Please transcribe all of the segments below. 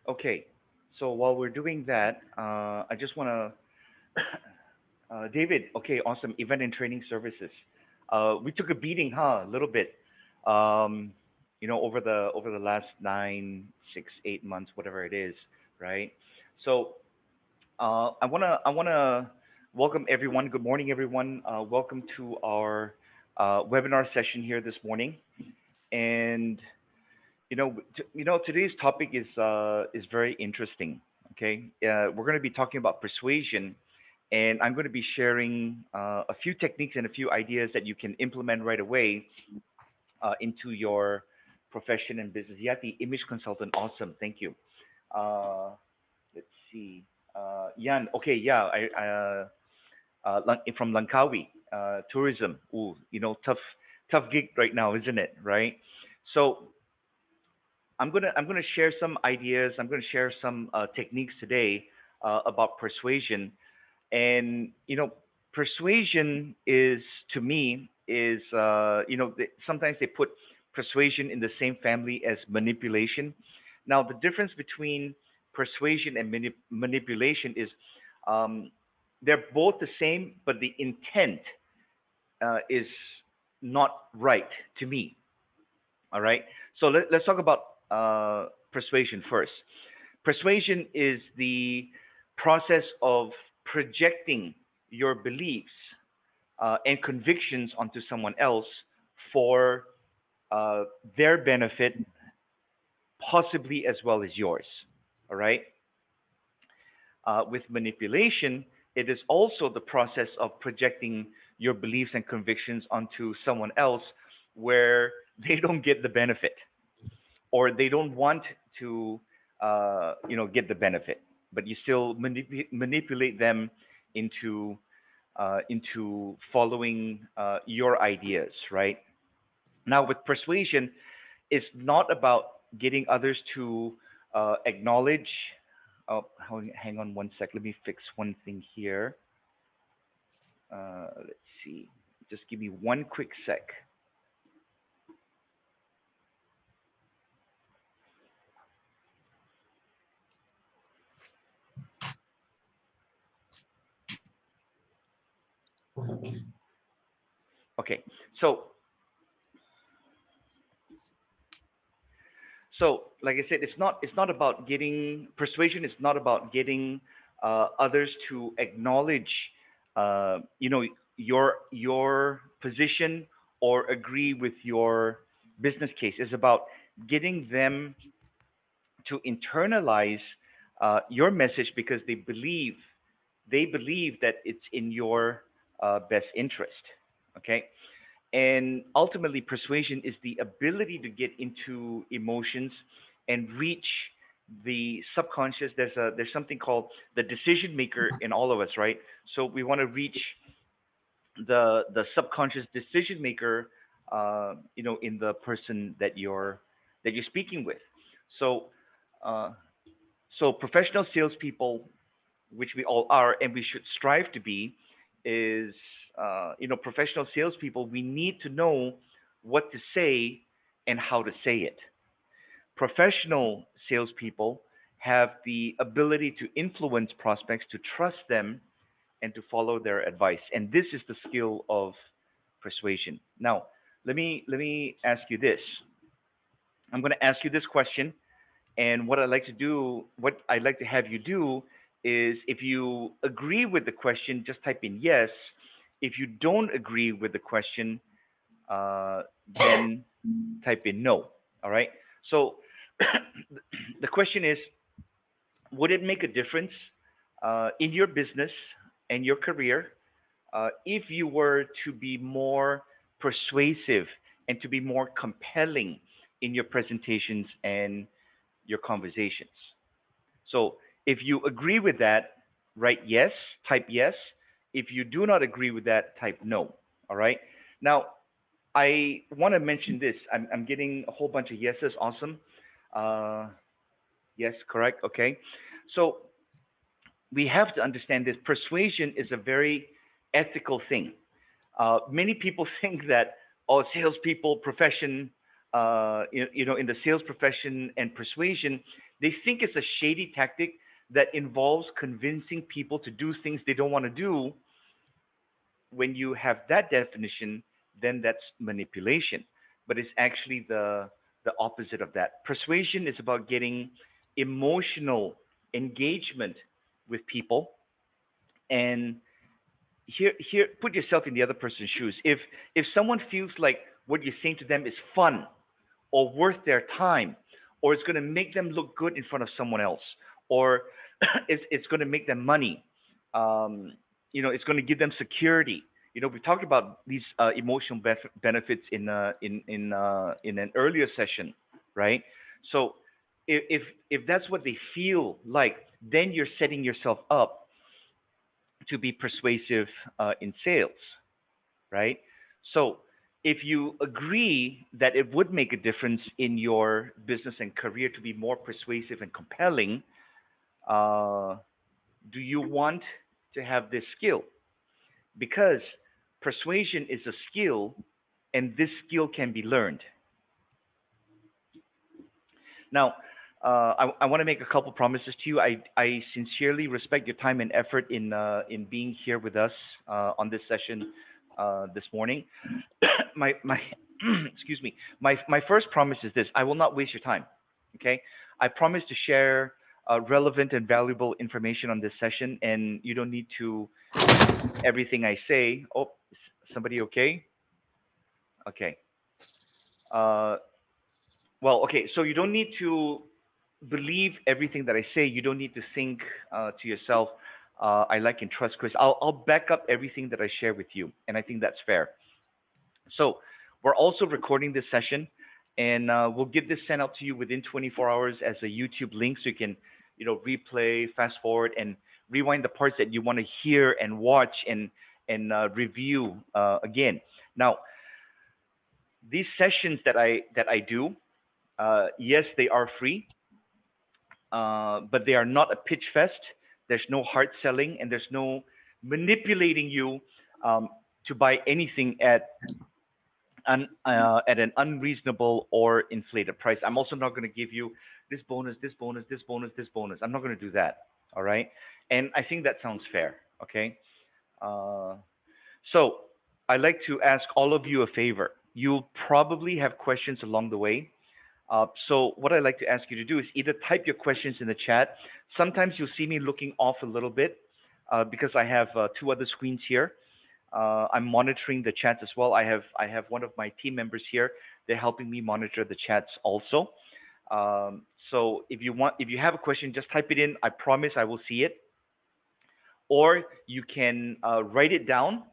Okay, so while we're doing that, I just want to, David. Okay, awesome. Event and training services. We took a beating, huh? A little bit. Um, over the last 9, 6, 8 months, whatever it is, right? So I wanna welcome everyone. Good morning, everyone. Welcome to our webinar session here this morning. And today's topic is very interesting. Okay, we're going to be talking about persuasion, and I'm going to be sharing a few techniques and a few ideas that you can implement right away into your profession and business. Yati, image consultant, awesome, thank you. Uh, let's see, Yan. Okay, yeah, from Langkawi, tourism. Ooh, tough gig right now, isn't it? Right. So I'm gonna share some ideas. I'm gonna share some techniques today about persuasion, and persuasion is to me is sometimes they put persuasion in the same family as manipulation. Now the difference between persuasion and manipulation is um, they're both the same, but the intent is not right to me. All right. So let's talk about persuasion first. Persuasion is the process of projecting your beliefs and convictions onto someone else for uh, their benefit, possibly as well as yours. All right. With manipulation, it is also the process of projecting your beliefs and convictions onto someone else where they don't get the benefit or they don't want to get the benefit, but you still manipulate them into following your ideas, right? Now with persuasion, it's not about getting others to acknowledge. Oh, hang on one sec, let me fix one thing here. Let's see, just give me one quick sec. Okay, so like I said, it's not about getting persuasion. It's not about getting others to acknowledge, your position or agree with your business case. It's about getting them to internalize your message because they believe that it's in your best interest. Okay, and ultimately, persuasion is the ability to get into emotions and reach the subconscious. There's something called the decision maker in all of us, right? So we want to reach the subconscious decision maker, in the person that you're speaking with. So, uh, professional salespeople, which we all are, and we should strive to be, is professional salespeople. We need to know what to say and how to say it. Professional salespeople have the ability to influence prospects, to trust them, and to follow their advice. And this is the skill of persuasion. Now, let me ask you this. I'm going to ask you this question, and what I'd like to have you do is, if you agree with the question, just type in yes. If you don't agree with the question, uh, then type in no. All right. So the question is, would it make a difference in your business and your career if you were to be more persuasive and to be more compelling in your presentations and your conversations? So if you agree with that, write yes, type yes. If you do not agree with that, type no. All right. Now, I want to mention this. I'm getting a whole bunch of yeses. Awesome. Uh, yes, correct. Okay. So we have to understand this. Persuasion is a very ethical thing. Many people think that, oh, salespeople profession, in the sales profession and persuasion, they think it's a shady tactic that involves convincing people to do things they don't want to do. When you have that definition, then that's manipulation. But it's actually the opposite of that. Persuasion is about getting emotional engagement with people. And here, put yourself in the other person's shoes. If someone feels like what you're saying to them is fun or worth their time, or it's going to make them look good in front of someone else, or it's going to make them money. It's going to give them security. We talked about these emotional benefits in an earlier session, right? So if that's what they feel like, then you're setting yourself up to be persuasive in sales, right? So if you agree that it would make a difference in your business and career to be more persuasive and compelling, uh, do you want to have this skill? Because persuasion is a skill, and this skill can be learned. Now, I want to make a couple promises to you. I sincerely respect your time and effort in being here with us on this session this morning. My excuse me. My first promise is this: I will not waste your time. Okay, I promise to share relevant and valuable information on this session, and you don't need to believe everything I say. Oh, somebody okay? Okay. Uh, well, okay. So you don't need to believe everything that I say. You don't need to think to yourself, I like and trust Chris. I'll back up everything that I share with you, and I think that's fair. So we're also recording this session, and we'll get this sent out to you within 24 hours as a YouTube link, so you can, replay, fast forward, and rewind the parts that you want to hear and watch and review again. Now, these sessions that I do, yes, they are free, but they are not a pitch fest. There's no hard selling, and there's no manipulating you to buy anything at an unreasonable or inflated price. I'm also not going to give you this bonus, this bonus, this bonus, this bonus. I'm not going to do that. All right. And I think that sounds fair. Okay. Uh, so I'd like to ask all of you a favor. You'll probably have questions along the way. So what I'd like to ask you to do is either type your questions in the chat. Sometimes you'll see me looking off a little bit because I have two other screens here. I'm monitoring the chats as well. I have one of my team members here. They're helping me monitor the chats also. So if you have a question, just type it in. I promise I will see it. Or you can write it down,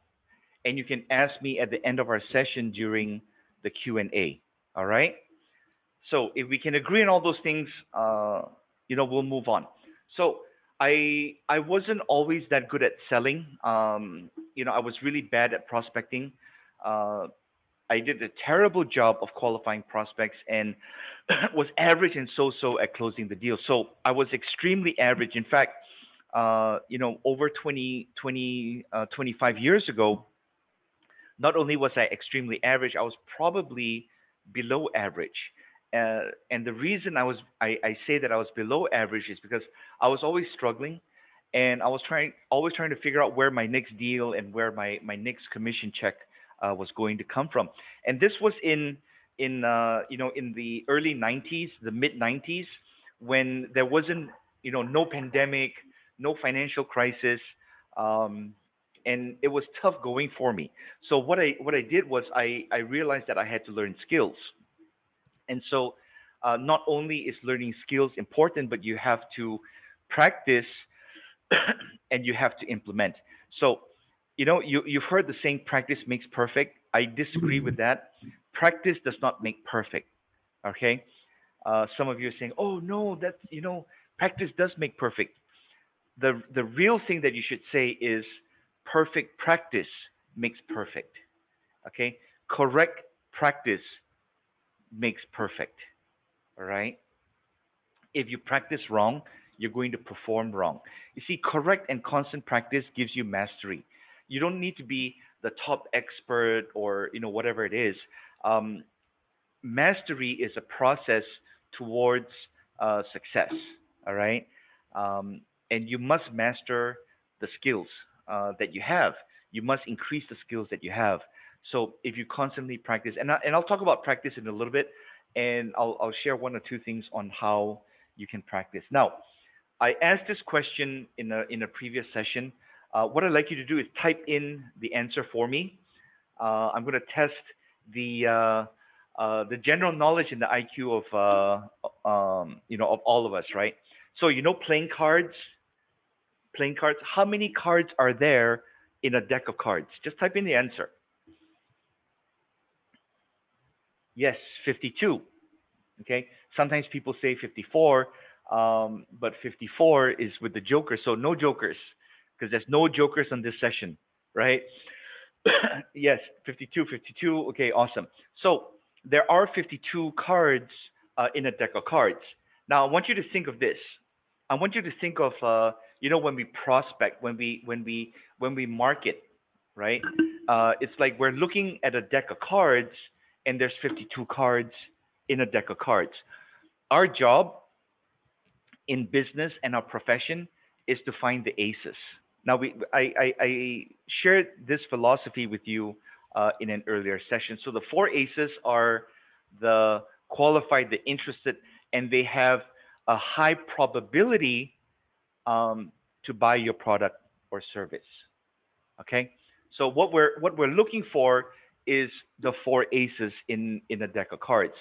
and you can ask me at the end of our session during the Q&A. All right. So if we can agree on all those things, we'll move on. So I wasn't always that good at selling. I was really bad at prospecting. Uh, I did a terrible job of qualifying prospects and was average and so-so at closing the deal. So I was extremely average. In fact, over 25 years ago, not only was I extremely average, I was probably below average. And the reason I say that I was below average is because I was always struggling, and I was always trying to figure out where my next deal and where my next commission check was going to come from. And this was in the early 90s, the mid 90s, when there wasn't no pandemic, no financial crisis, um, and it was tough going for me. So what I did was I realized that I had to learn skills. And so not only is learning skills important, but you have to practice and you have to implement. So, you've heard the saying, practice makes perfect. I disagree with that. Practice does not make perfect. Okay. Some of you are saying, oh, no, practice does make perfect. The real thing that you should say is perfect practice makes perfect. Okay. Correct practice makes perfect. All right. If you practice wrong, you're going to perform wrong. You see, correct and constant practice gives you mastery. You don't need to be the top expert or whatever it is. Um, mastery is a process towards success. All right, and you must master the skills that you have. You must increase the skills that you have. So if you constantly practice, and I'll talk about practice in a little bit, and I'll share one or two things on how you can practice. Now, I asked this question in a previous session. What I'd like you to do is type in the answer for me. I'm going to test the general knowledge and the IQ of all of us, right? So playing cards. How many cards are there in a deck of cards? Just type in the answer. Yes, 52. Okay. Sometimes people say 54, but 54 is with the jokers. So no jokers, because there's no jokers on this session, right? Yes, 52, 52. Okay, awesome. So there are 52 cards in a deck of cards. Now I want you to think of this. I want you to think of when we prospect, when we market, right? It's like we're looking at a deck of cards, and there's 52 cards in a deck of cards. Our job in business and our profession is to find the aces. Now, I shared this philosophy with you in an earlier session. So the four aces are the qualified, the interested, and they have a high probability to buy your product or service. Okay, so what we're looking for is the four aces in a deck of cards.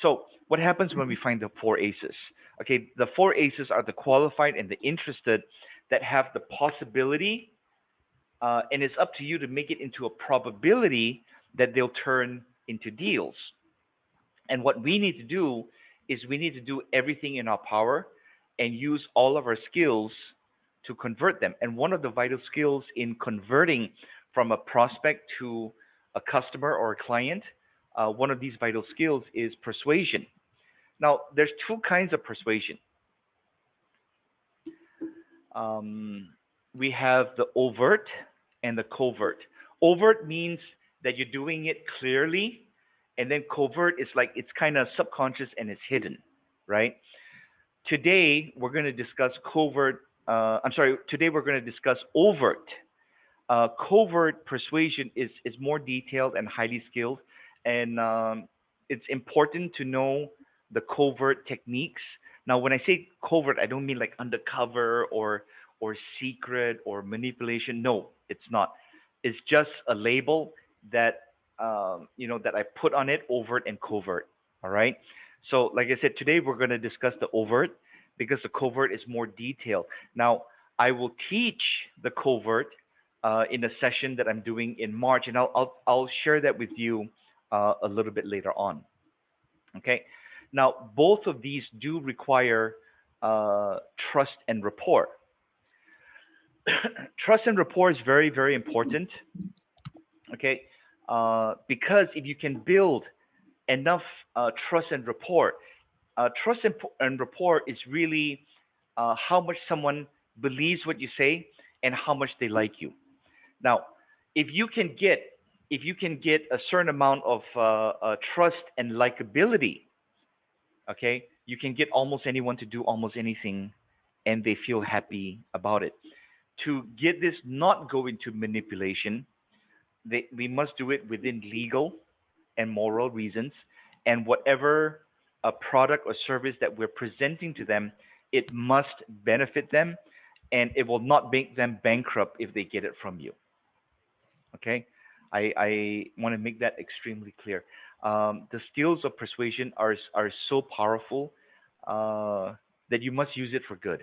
So what happens when we find the four aces? Okay, the four aces are the qualified and the interested that have the possibility, and it's up to you to make it into a probability that they'll turn into deals. And what we need to do is we need to do everything in our power and use all of our skills to convert them. And one of the vital skills in converting from a prospect to a customer or a client, one of these vital skills is persuasion. Now, there's two kinds of persuasion. We have the overt and the covert. Overt means that you're doing it clearly, and then covert is like it's kind of subconscious and it's hidden, right? Today we're going to discuss covert. Today we're going to discuss overt. Covert persuasion is more detailed and highly skilled, and it's important to know the covert techniques. Now, when I say covert, I don't mean like undercover or secret or manipulation. No, it's not. It's just a label that that I put on it, overt and covert. All right. So, like I said, today we're going to discuss the overt because the covert is more detailed. Now, I will teach the covert in a session that I'm doing in March, and I'll share that with you a little bit later on. Okay. Now, both of these do require trust and rapport. Trust and rapport is very, very important. Okay. Because if you can build enough trust and rapport, trust and rapport is really how much someone believes what you say and how much they like you. Now, if you can get a certain amount of trust and likability, okay, you can get almost anyone to do almost anything, and they feel happy about it. To get this not go into manipulation, we must do it within legal and moral reasons, and whatever a product or service that we're presenting to them, it must benefit them, and it will not make them bankrupt if they get it from you. Okay, I want to make that extremely clear. The skills of persuasion are so powerful that you must use it for good.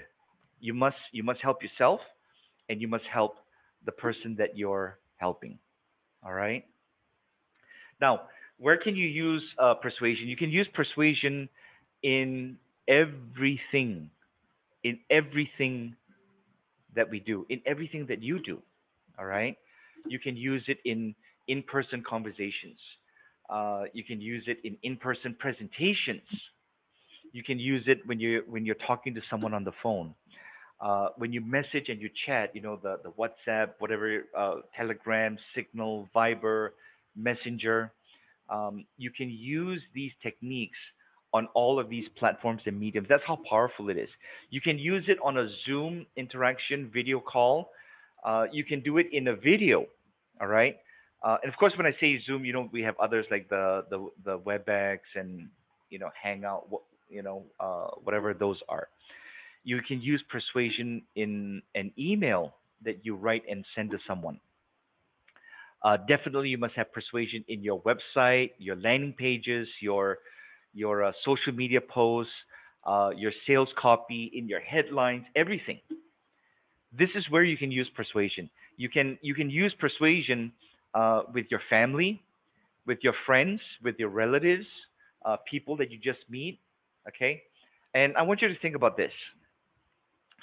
You must help yourself, and you must help the person that you're helping. All right. Now, where can you use persuasion? You can use persuasion in everything, in everything that we do, in everything that you do. All right. You can use it in in-person conversations. You can use it in in-person presentations. You can use it when you're talking to someone on the phone. When you message and you chat, the WhatsApp, whatever, Telegram, Signal, Viber, Messenger. You can use these techniques on all of these platforms and mediums. That's how powerful it is. You can use it on a Zoom interaction video call. You can do it in a video. All right. And of course, when I say Zoom, we have others like the WebEx and Hangout, whatever those are. You can use persuasion in an email that you write and send to someone. Definitely, you must have persuasion in your website, your landing pages, your social media posts, your sales copy, in your headlines, everything. This is where you can use persuasion. You can use persuasion with your family, with your friends, with your relatives, people that you just meet. Okay, and I want you to think about this.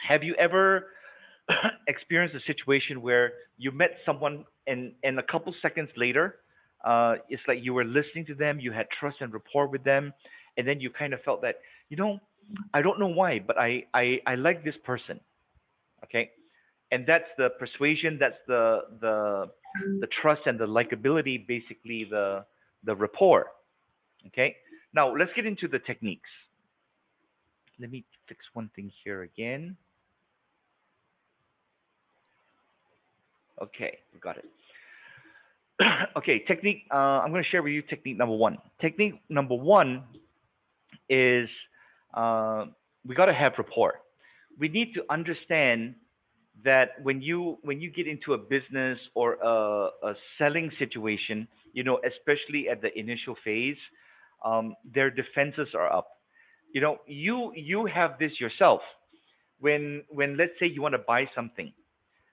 Have you ever experienced a situation where you met someone and a couple seconds later, it's like you were listening to them, you had trust and rapport with them, and then you kind of felt that, you know, I don't know why, but I like this person. Okay, and that's the persuasion, that's the trust and the likability, basically the rapport. Okay, now let's get into the techniques. Let me fix one thing here again. Okay, we got it. Okay, technique. I'm going to share with you technique number one. Technique number one is uh, we got to have rapport. We need to understand that when you get into a business or a selling situation, especially at the initial phase, their defenses are up. You have this yourself. When let's say you want to buy something,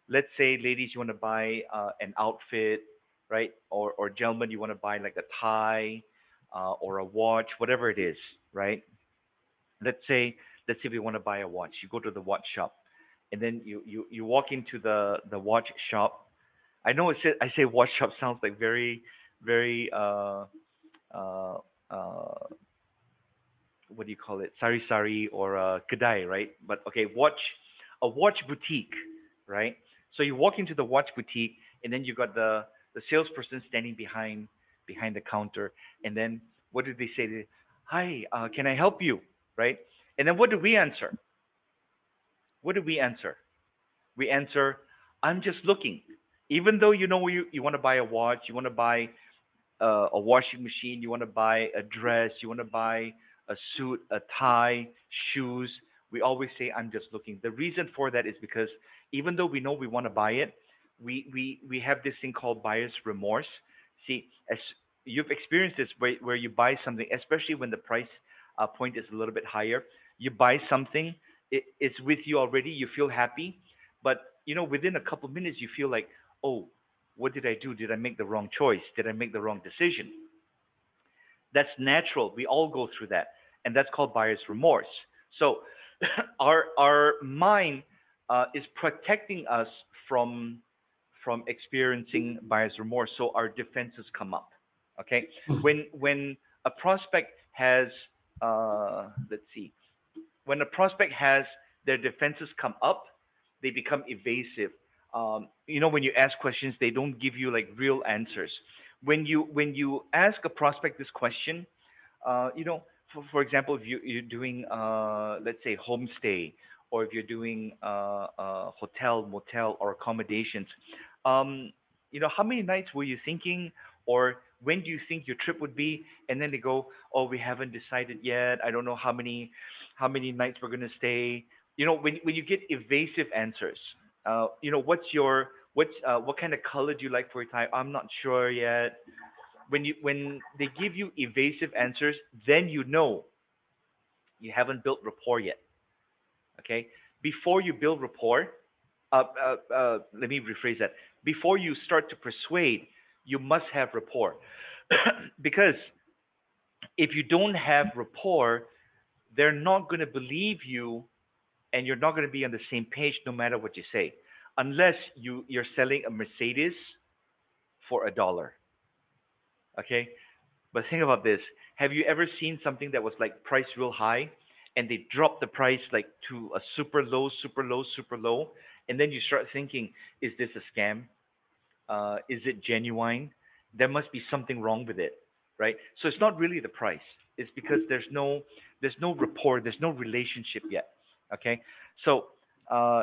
let's say ladies you want to buy an outfit, right? Or gentlemen you want to buy like a tie or a watch, whatever it is, right? Let's say we want to buy a watch. You go to the watch shop, and then you walk into the watch shop. I know I say watch shop sounds like very very uh, uh, what do you call it? Sari sari or kedai, right? But okay, a watch boutique, right? So you walk into the watch boutique, and then you got the salesperson standing behind the counter, and then what did they say? Hi, can I help you? Right? And then what do we answer? What do we answer? We answer, I'm just looking. Even though you want to buy a watch, you want to buy a washing machine, you want to buy a dress, you want to buy a suit, a tie, shoes, we always say, I'm just looking. The reason for that is because even though we know we want to buy it, we have this thing called buyer's remorse. See, as you've experienced this where you buy something, especially when the price point is a little bit higher, you buy something, it's with you already, you feel happy, but within a couple of minutes, you feel like, oh, what did I do? Did I make the wrong choice? Did I make the wrong decision? That's natural. We all go through that, and that's called buyer's remorse. So, our mind is protecting us from experiencing buyer's remorse. So our defenses come up. Okay, when a prospect has let's see, when a prospect has their defenses come up, they become evasive. When you ask questions, they don't give you like real answers. When you ask a prospect this question, for example, if you're doing let's say homestay, or if you're doing hotel, motel, or accommodations, how many nights were you thinking, or when do you think your trip would be? And then they go, oh, we haven't decided yet. I don't know how many nights we're gonna stay. When you get evasive answers, what kind of color do you like for your tie? I'm not sure yet. When they give you evasive answers, then you haven't built rapport yet. Okay, before you build rapport, let me rephrase that. Before you start to persuade, you must have rapport, because if you don't have rapport, they're not going to believe you, and you're not going to be on the same page no matter what you say, unless you're selling a Mercedes for $1. Okay, but think about this. Have you ever seen something that was like priced real high, and they dropped the price like to a super low, super low, super low, and then you start thinking, is this a scam? Is it genuine? There must be something wrong with it. right? So it's not really the price. It's because there's no rapport, there's no relationship yet. Okay, so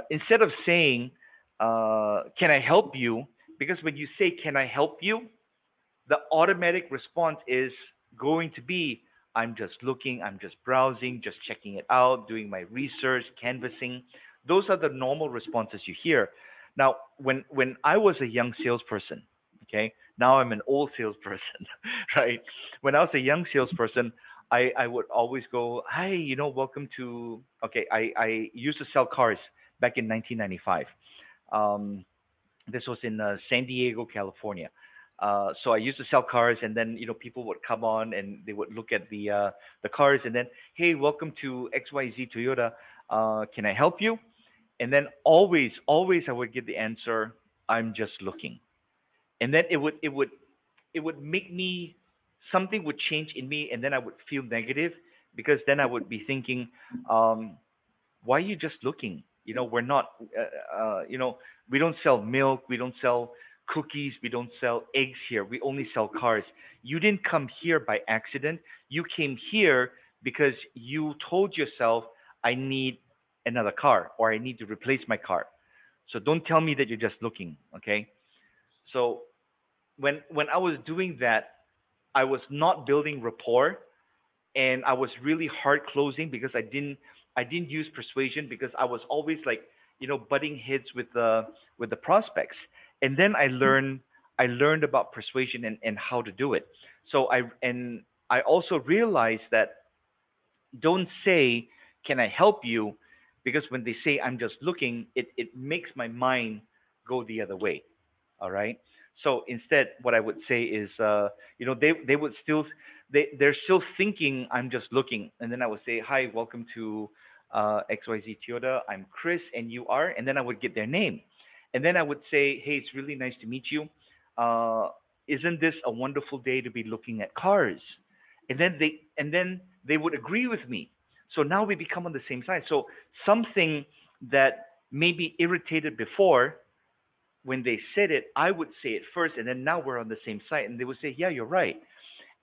instead of saying, "Can I help you?" Because when you say, "Can I help you?" the automatic response is going to be, "I'm just looking, I'm just browsing, just checking it out, doing my research, canvassing." Those are the normal responses you hear. Now, when I was a young salesperson, okay, now I'm an old salesperson, right? When I was a young salesperson, I would always go, "Hi, welcome to," okay, I used to sell cars back in 1995. Um, this was in San Diego, California. So I used to sell cars, and then people would come on and they would look at the cars, and then, "Hey, welcome to XYZ Toyota. Can I help you?" And then always I would get the answer, "I'm just looking." And then it would make me, something would change in me, and then I would feel negative, because then I would be thinking, um, "Why are you just looking? We're not, we don't sell milk, we don't sell cookies, we don't sell eggs here. We only sell cars. You didn't come here by accident. You came here because you told yourself, 'I need another car,' or 'I need to replace my car.' So don't tell me that you're just looking, okay?" So when I was doing that, I was not building rapport, and I was really hard closing, because I didn't use persuasion, because I was always like, butting heads with the prospects. And then I learned about persuasion, and how to do it. So I also realized that, don't say, "Can I help you?" Because when they say, "I'm just looking," it makes my mind go the other way. All right. So instead, what I would say is, they would still, they're still thinking, "I'm just looking," and then I would say, "Hi, welcome to XYZ Toyota. I'm Chris, and you are," and then I would get their name, and then I would say, "Hey, it's really nice to meet you. Uh, isn't this a wonderful day to be looking at cars?" And then they would agree with me. So now we become on the same side. So something that maybe irritated before, when they said it, I would say it first, and then now we're on the same side, and they would say, "Yeah, you're right."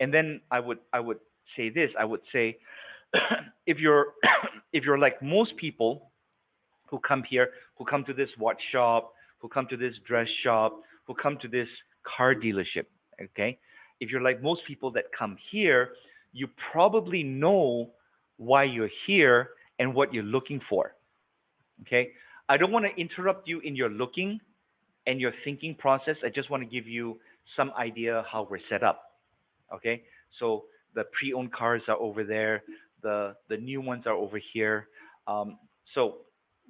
And then I would say this. I would say, if you're if you're like most people who come here, who come to this watch shop, who come to this dress shop, who come to this car dealership, okay? If you're like most people that come here, you probably know why you're here and what you're looking for, okay? I don't want to interrupt you in your looking and your thinking process. I just want to give you some idea how we're set up. Okay, so the pre-owned cars are over there. The new ones are over here. So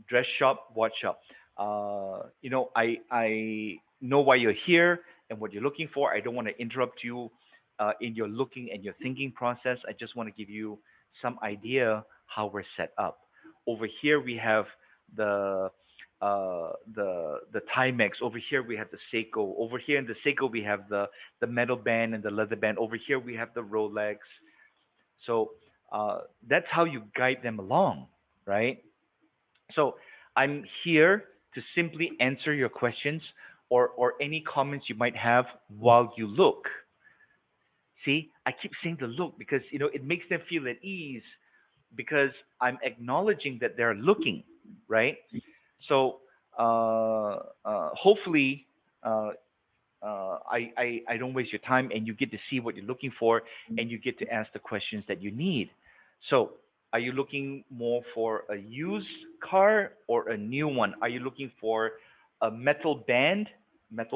dress shop, watch shop. I know why you're here and what you're looking for. I don't want to interrupt you in your looking and your thinking process. I just want to give you some idea how we're set up. Over here we have the the Timex. Over here we have the Seiko. Over here in the Seiko we have the metal band and the leather band. Over here we have the Rolex. So that's how you guide them along, right? So I'm here to simply answer your questions, or any comments you might have while you look. See, I keep saying the look, because it makes them feel at ease, because I'm acknowledging that they're looking, right? So hopefully, uh, I don't waste your time, and you get to see what you're looking for, and you get to ask the questions that you need. So, are you looking more for a used car or a new one? Are you looking for a metal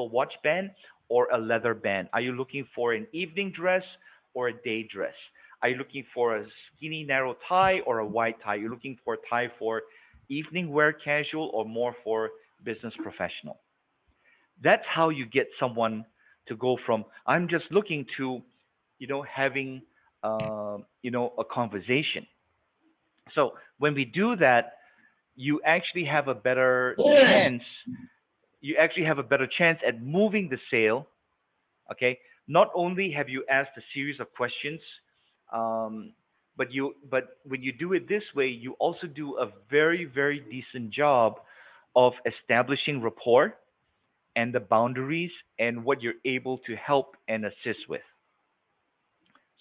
watch band, or a leather band? Are you looking for an evening dress or a day dress? Are you looking for a skinny, narrow tie or a wide tie? Are you looking for a tie for evening wear casual, or more for business professional? That's how you get someone to go from, "I'm just looking," to having a conversation. So when we do that, you actually have a better chance. You actually have a better chance at moving the sale. Okay, not only have you asked a series of questions, um, but when you do it this way, you also do a very, very decent job of establishing rapport and the boundaries and what you're able to help and assist with.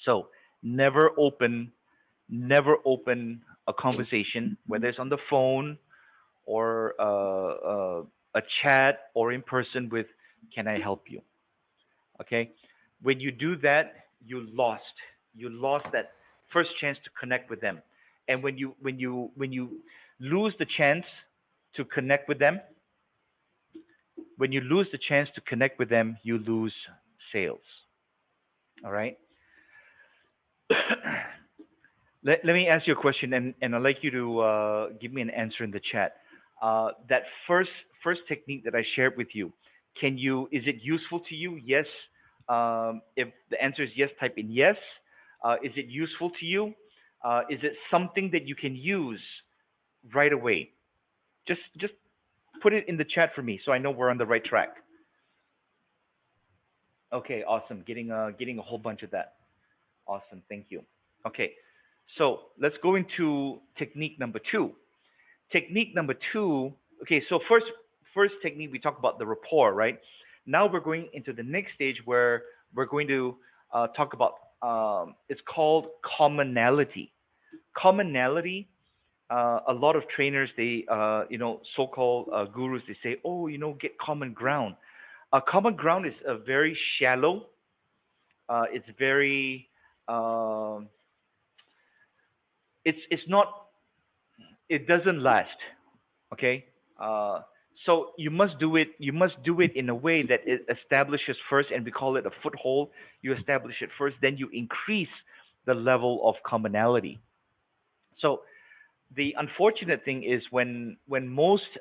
So never open a conversation, whether it's on the phone or a chat or in person with, "Can I help you?" Okay. When you do that, you lost that first chance to connect with them. And when you lose the chance to connect with them, when you lose the chance to connect with them, you lose sales. All right. Let me ask you a question, and I'd like you to give me an answer in the chat. That first technique that I shared with you, is it useful to you? Yes. If the answer is yes, type in yes. Is it useful to you? Is it something that you can use right away? Just put it in the chat for me so I know we're on the right track. Okay, awesome. Getting a whole bunch of that. Awesome, thank you. Okay, so let's go into technique number two. Technique number two. Okay, so first technique we talked about the rapport, right? Now we're going into the next stage where we're going to talk about it's called commonality. Commonality. A lot of trainers, they so-called gurus, they say, oh, get common ground. Common ground is a very shallow. It's very um it's not, it doesn't last. Okay. So you must do it in a way that it establishes first, and we call it a foothold. You establish it first, then you increase the level of commonality. So the unfortunate thing is when most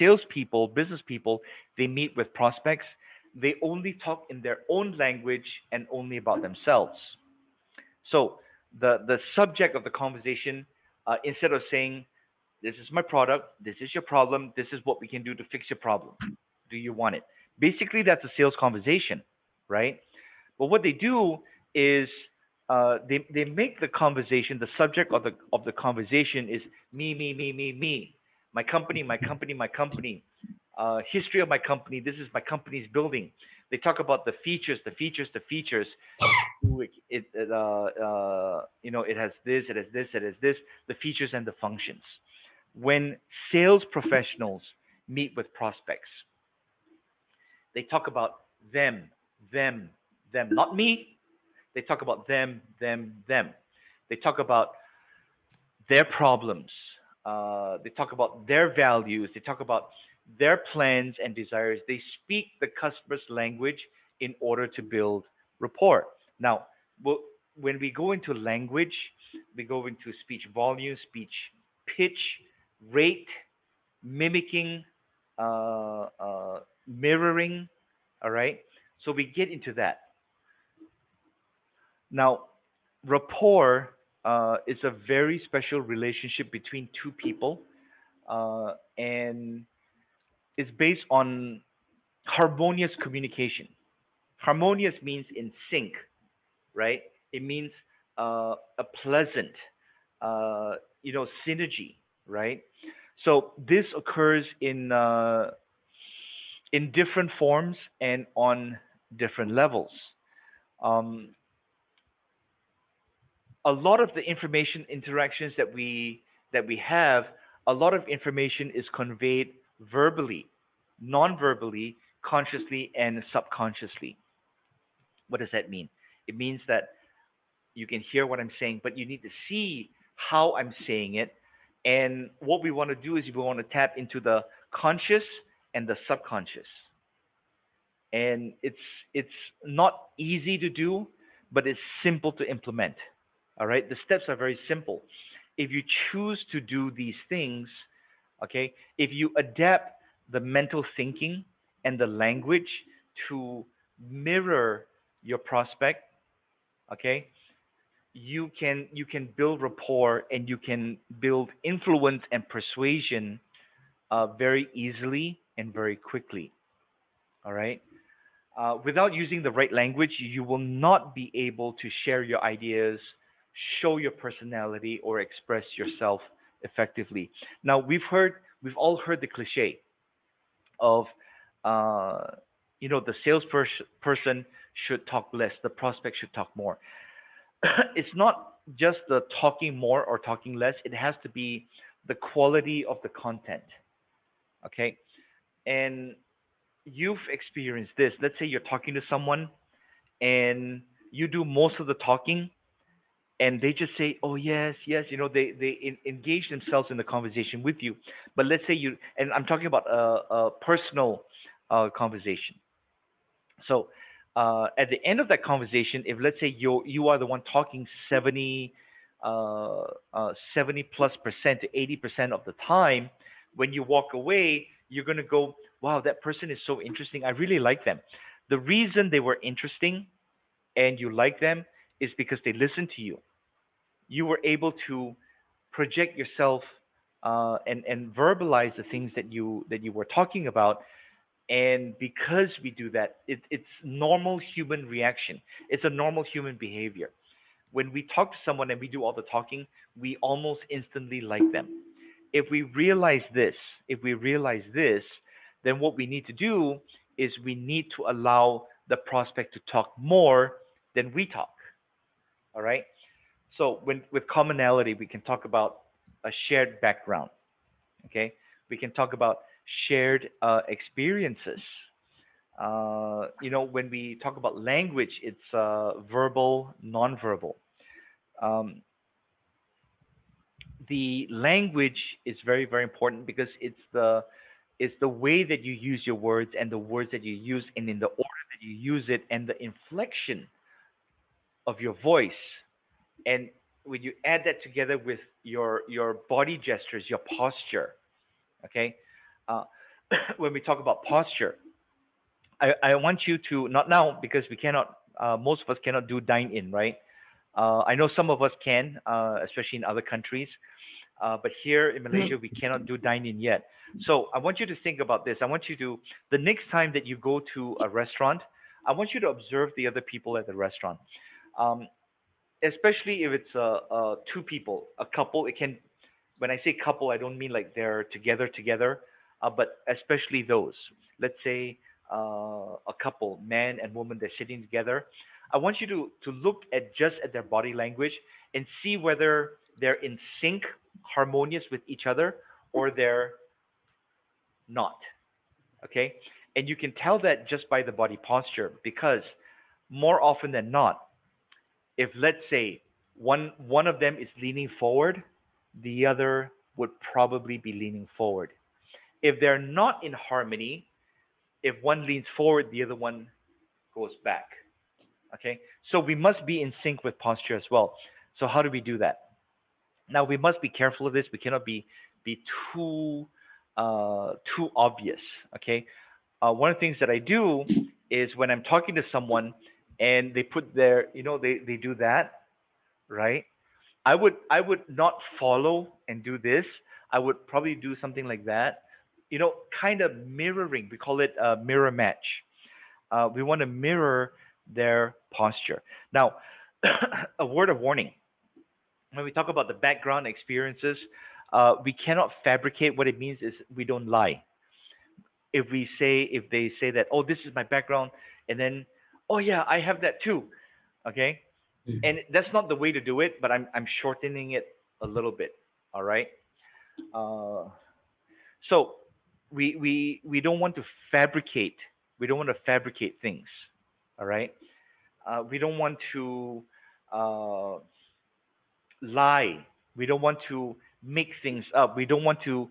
salespeople, business people, they meet with prospects, they only talk in their own language and only about themselves. So the subject of the conversation, instead of saying, "This is my product. This is your problem. This is what we can do to fix your problem. Do you want it?" Basically, that's a sales conversation, right? But what they do is they make the conversation, the subject of the conversation is me, my company, my company, my company, history of my company. This is my company's building. They talk about the features, the features, the features. Ooh, it has this, it has this, it has this, the features and the functions. When sales professionals meet with prospects, they talk about them, them, them, not me. They talk about them, them, them. They talk about their problems. They talk about their values. They talk about their plans and desires. They speak the customer's language in order to build rapport. Now, well, when we go into language, we go into speech volume, speech pitch, rate, mimicking, mirroring. All right. So we get into that. Now, rapport is a very special relationship between two people, and it's based on harmonious communication. Harmonious means in sync, right? It means a pleasant, synergy, right? So this occurs in different forms and on different levels. Um, a lot of the information interactions that we have, a lot of information is conveyed verbally, non-verbally, consciously, and subconsciously. What does that mean? It means that you can hear what I'm saying, but you need to see how I'm saying it. And what we want to do is we want to tap into the conscious and the subconscious. And it's not easy to do, but it's simple to implement. All right, the steps are very simple. If you choose to do these things, okay, if you adapt the mental thinking and the language to mirror your prospect, okay, you can build rapport and you can build influence and persuasion very easily and very quickly. All right. Without using the right language, you will not be able to share your ideas, show your personality, or express yourself effectively. Now, we've all heard the cliche of, uh, the salesperson person should talk less, the prospect should talk more. it's not just the talking more or talking less. It has to be the quality of the content. Okay, and you've experienced this. Let's say you're talking to someone and you do most of the talking, and they just say, "Oh yes, yes," they engage themselves in the conversation with you. But let's say you, and I'm talking about a personal conversation. So at the end of that conversation, if let's say you are the one talking 70 plus percent to 80% of the time, when you walk away, you're gonna go, "Wow, that person is so interesting. I really like them." The reason they were interesting and you like them is because they listened to you. You were able to project yourself and verbalize the things that you were talking about. And because we do that, it's normal human reaction. It's a normal human behavior. When we talk to someone and we do all the talking, we almost instantly like them. If we realize this, if we realize this, then what we need to do is we need to allow the prospect to talk more than we talk. All right. So when with commonality, we can talk about a shared background. Okay. We can talk about shared experiences. When we talk about language, it's verbal, nonverbal. Um, the language is very, very important because it's the way that you use your words and the words that you use and in the order that you use it and the inflection of your voice. And when you add that together with your body gestures, your posture, okay? Uh, when we talk about posture, I want you to not now because we cannot. Most of us cannot do dine in, right? I know some of us can, especially in other countries. But here in Malaysia, we cannot do dine in yet. So I want you to think about this. I want you to the next time that you go to a restaurant, I want you to observe the other people at the restaurant. Um, Especially if it's two people, a couple. It can, when I say couple, I don't mean like they're together, but especially those. Let's say a couple, man and woman, they're sitting together. I want you to look at just at their body language and see whether they're in sync, harmonious with each other, or they're not. Okay, and you can tell that just by the body posture because more often than not, if let's say one of them is leaning forward, the other would probably be leaning forward. If they're not in harmony, if one leans forward, the other one goes back. Okay, so we must be in sync with posture as well. So how do we do that? Now we must be careful of this. We cannot be too obvious. Okay, one of the things that I do is when I'm talking to someone and they put their, they do that, right? I would not follow and do this. I would probably do something like that. Kind of mirroring. We call it a mirror match. We want to mirror their posture. Now, a word of warning. When we talk about the background experiences, we cannot fabricate. What it means is we don't lie. If they say that, oh, this is my background, and then, oh yeah, I have that too. Okay, and that's not the way to do it, but I'm shortening it a little bit. All right. Uh, so we don't want to fabricate. We don't want to fabricate things. All right. We don't want to uh, lie. We don't want to make things up. We don't want to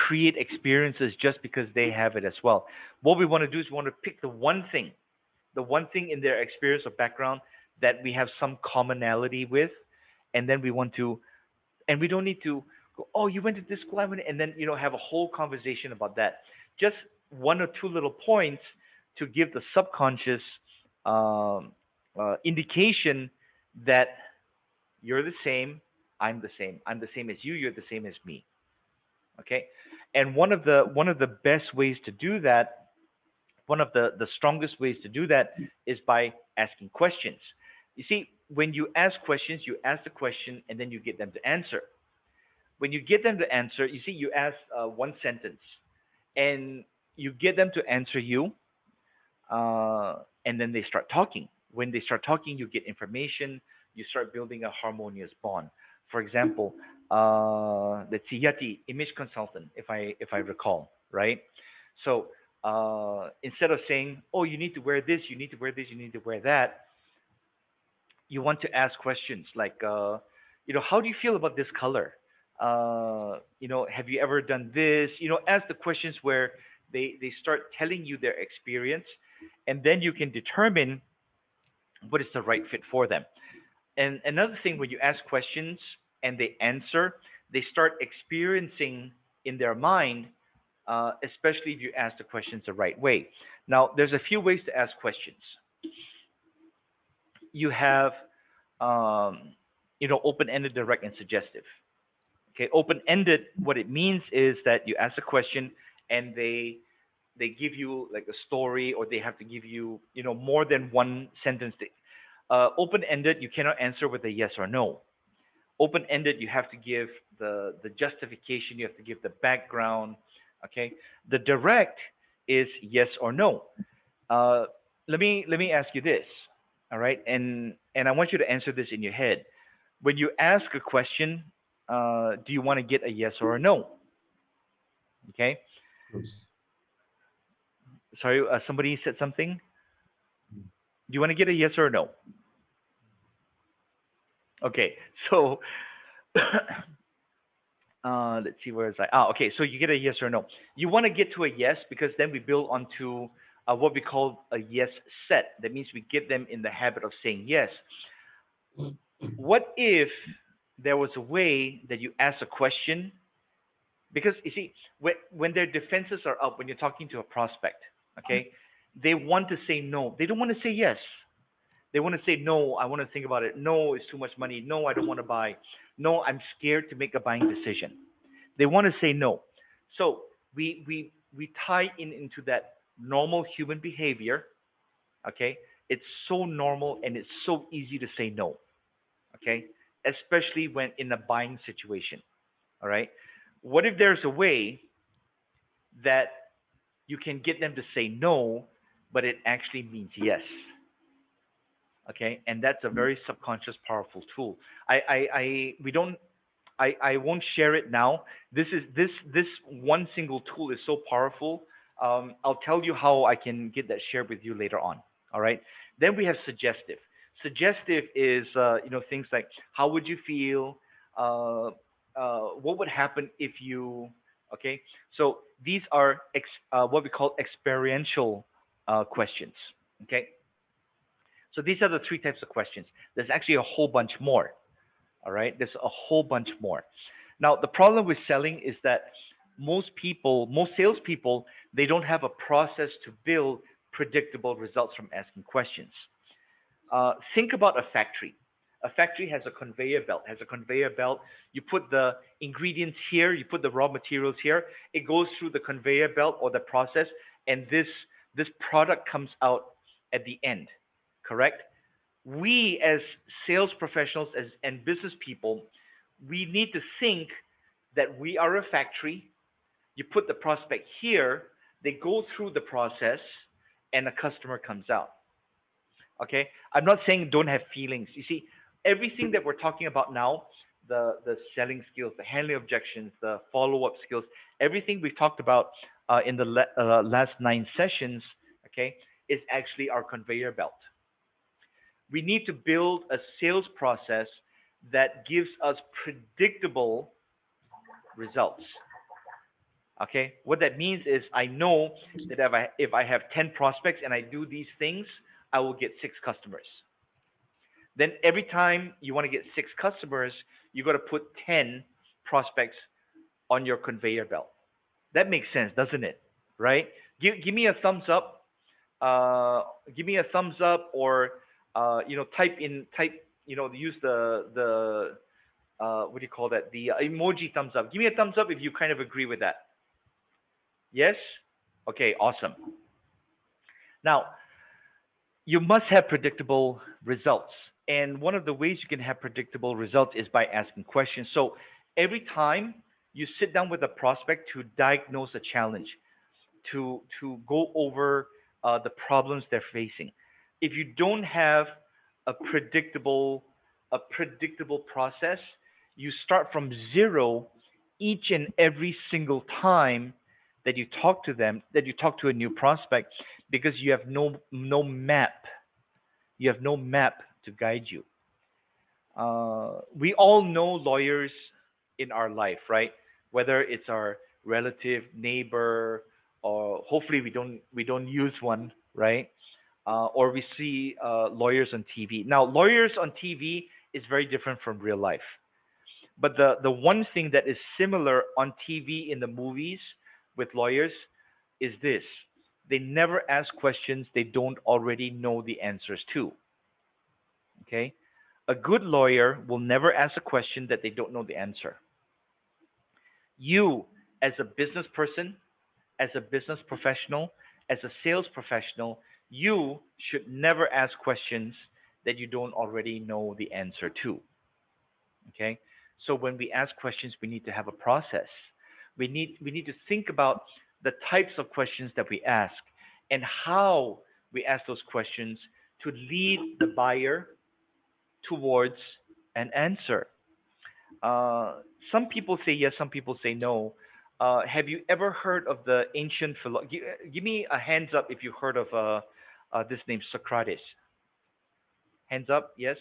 create experiences just because they have it as well. What we want to do is we want to pick the one thing in their experience or background that we have some commonality with, and then we want to, and we don't need to go, oh, you went to this school, I went, and then have a whole conversation about that. Just one or two little points to give the subconscious indication that you're the same, I'm the same as you, you're the same as me. Okay, and one of the best ways to do that, one of the strongest ways to do that is by asking questions. You see, when you ask questions, you ask the question and then you get them to answer. When you get them to answer, you see, you ask one sentence and you get them to answer you, and then they start talking. When they start talking, you get information, you start building a harmonious bond. For example, let's see, Yati, image consultant, if I recall, right? So instead of saying, "Oh, you need to wear this, you need to wear this, you need to wear that," you want to ask questions like, how do you feel about this color? Have you ever done this? Ask the questions where they start telling you their experience, and then you can determine what is the right fit for them. And another thing, when you ask questions and they answer, they start experiencing in their mind, especially if you ask the questions the right way. Now, there's a few ways to ask questions. You have, open-ended, direct, and suggestive. Okay, open-ended, what it means is that you ask a question and they give you like a story, or they have to give you, more than one sentence. Open-ended, you cannot answer with a yes or no. Open-ended, you have to give the justification, you have to give the background. Okay, the direct is yes or no. Uh, let me ask you this, all right? And I want you to answer this in your head. When you ask a question, do you want to get a yes or a no? Okay. Yes. Sorry, somebody said something. Do you want to get a yes or a no? Okay. So let's see, where is I? Okay. So you get a yes or no. You want to get to a yes because then we build onto what we call a yes set. That means we get them in the habit of saying yes. What if there was a way that you ask a question? Because you see, when their defenses are up, when you're talking to a prospect, okay, they want to say no. They don't want to say yes. They want to say no. I want to think about it. No, it's too much money. No, I don't want to buy. No, I'm scared to make a buying decision. They want to say no. So we tie in into that normal human behavior. Okay, it's so normal and it's so easy to say no. Okay, especially when in a buying situation. All right. What if there's a way that you can get them to say no, but it actually means yes? Okay, and that's a very subconscious, powerful tool. We don't, I won't share it now. This one single tool is so powerful. I'll tell you how I can get that shared with you later on. All right. Then we have suggestive. Suggestive is things like, how would you feel? What would happen if you? Okay. So these are what we call experiential questions. Okay. So these are the three types of questions. There's actually a whole bunch more. All right. There's a whole bunch more. Now, the problem with selling is that most salespeople, they don't have a process to build predictable results from asking questions. Think about a factory. A factory has a conveyor belt. Has a conveyor belt. You put the ingredients here. You put the raw materials here. It goes through the conveyor belt or the process, and this product comes out at the end. Correct? We as sales professionals and business people, we need to think that we are a factory. You put the prospect here. They go through the process, and a customer comes out. Okay, I'm not saying don't have feelings. You see, everything that we're talking about now, the selling skills, the handling objections, the follow up skills, everything we've talked about in the last 9 sessions, okay, is actually our conveyor belt. We need to build a sales process that gives us predictable results. Okay, what that means is I know that if I have 10 prospects and I do these things, I will get 6 customers. Then every time you want to get 6 customers, you got to put 10 prospects on your conveyor belt. That makes sense, doesn't it? Right? Give me a thumbs up. Give me a thumbs up, or use the what do you call that? The emoji thumbs up. Give me a thumbs up if you kind of agree with that. Yes? Okay, awesome. Now, you must have predictable results. And one of the ways you can have predictable results is by asking questions. So every time you sit down with a prospect to diagnose a challenge, to go over the problems they're facing, if you don't have a predictable a predictable process. You start from zero each and every single time that you talk to them, that you talk to a new prospect, because you have no map. You have no map to guide you. We all know lawyers in our life, right? Whether it's our relative, neighbor, or hopefully we don't use one, right? Or we see lawyers on TV. Now, lawyers on TV is very different from real life. But the one thing that is similar on TV in the movies with lawyers is this: they never ask questions they don't already know the answers to. Okay, a good lawyer will never ask a question that they don't know the answer. You, as a business person, as a business professional, as a sales professional, you should never ask questions that you don't already know the answer to. Okay? So when we ask questions, we need to have a process. We need to think about the types of questions that we ask and how we ask those questions to lead the buyer towards an answer. Uh, some people say yes, some people say no. Have you ever heard of the ancient philosopher? Give me a hands up if you heard of this name, Socrates. Hands up, yes.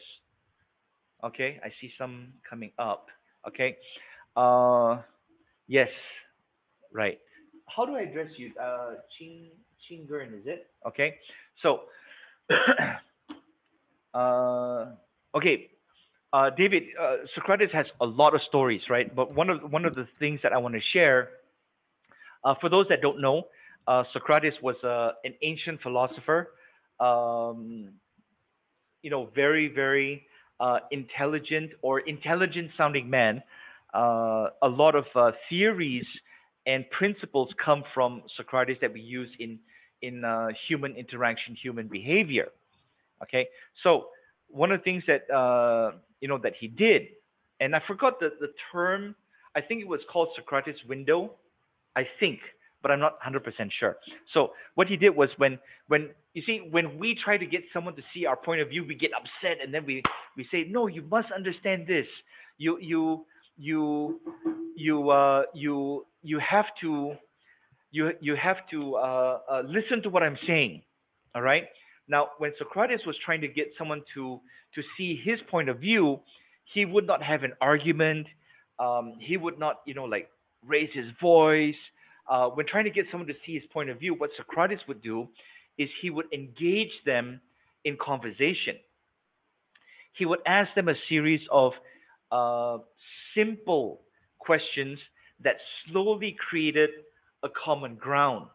Okay, I see some coming up. Okay, uh, yes, right. How do I address you? Chingern, is it? Okay, so, uh, okay, David, Socrates has a lot of stories, right? But one of the things that I want to share, for those that don't know, Socrates was an ancient philosopher. Um, very intelligent or intelligent sounding man. A lot of theories and principles come from Socrates that we use in human interaction, human behavior. Okay, so one of the things that that he did, and I forgot the term. I think it was called Socrates window. I think, but I'm not 100% sure. So what he did was, when you see, when we try to get someone to see our point of view, we get upset, and then we say, no, you must understand this. You you have to listen to what I'm saying. All right. Now, when Socrates was trying to get someone to see his point of view, he would not have an argument. He would not, like, raise his voice. When trying to get someone to see his point of view, what Socrates would do is he would engage them in conversation. He would ask them a series of uh, simple questions that slowly created a common ground,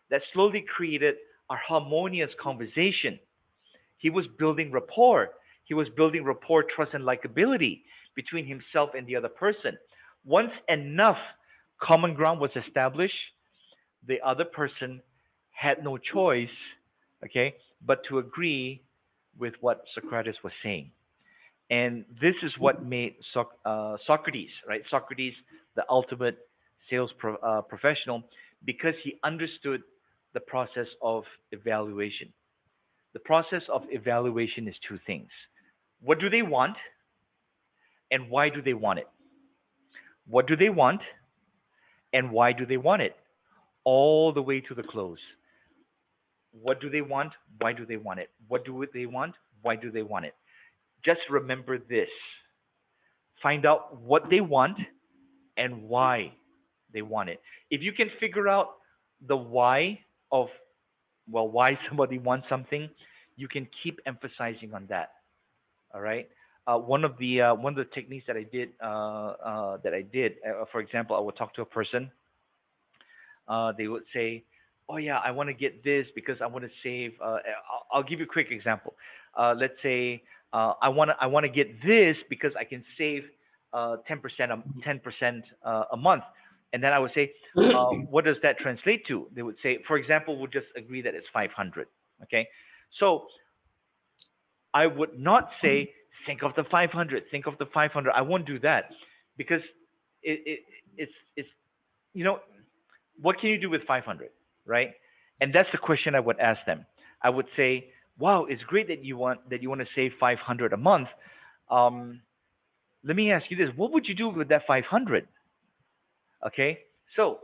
that slowly created a harmonious conversation. He was building rapport. He was building rapport, trust, and likability between himself and the other person. Once enough common ground was established, the other person had no choice, okay, but to agree with what Socrates was saying. And this is what made Socrates, right? Socrates, the ultimate sales professional, because he understood the process of evaluation. The process of evaluation is two things: what do they want, and why do they want it? What do they want, and why do they want it? All the way to the close. What do they want? Why do they want it? What do they want? Why do they want it? Just remember this: find out what they want and why they want it. If you can figure out the why of, well, why somebody wants something, you can keep emphasizing on that. All right. One of the techniques that I did, for example, I would talk to a person. They would say, "Oh yeah, I want to get this because I want to save." I'll give you a quick example. Let's say I want to get this because I can save 10% a month, and then I would say, "What does that translate to?" They would say, for example, we'll just agree that it's 500. Okay, so I would not say, think of the 500, think of the 500. I won't do that because it it's you know what can you do with 500, right? And that's the question I would ask them. I would say, wow, it's great that you want to save 500 a month. Um, Let me ask you this: what would you do with that 500? Okay, so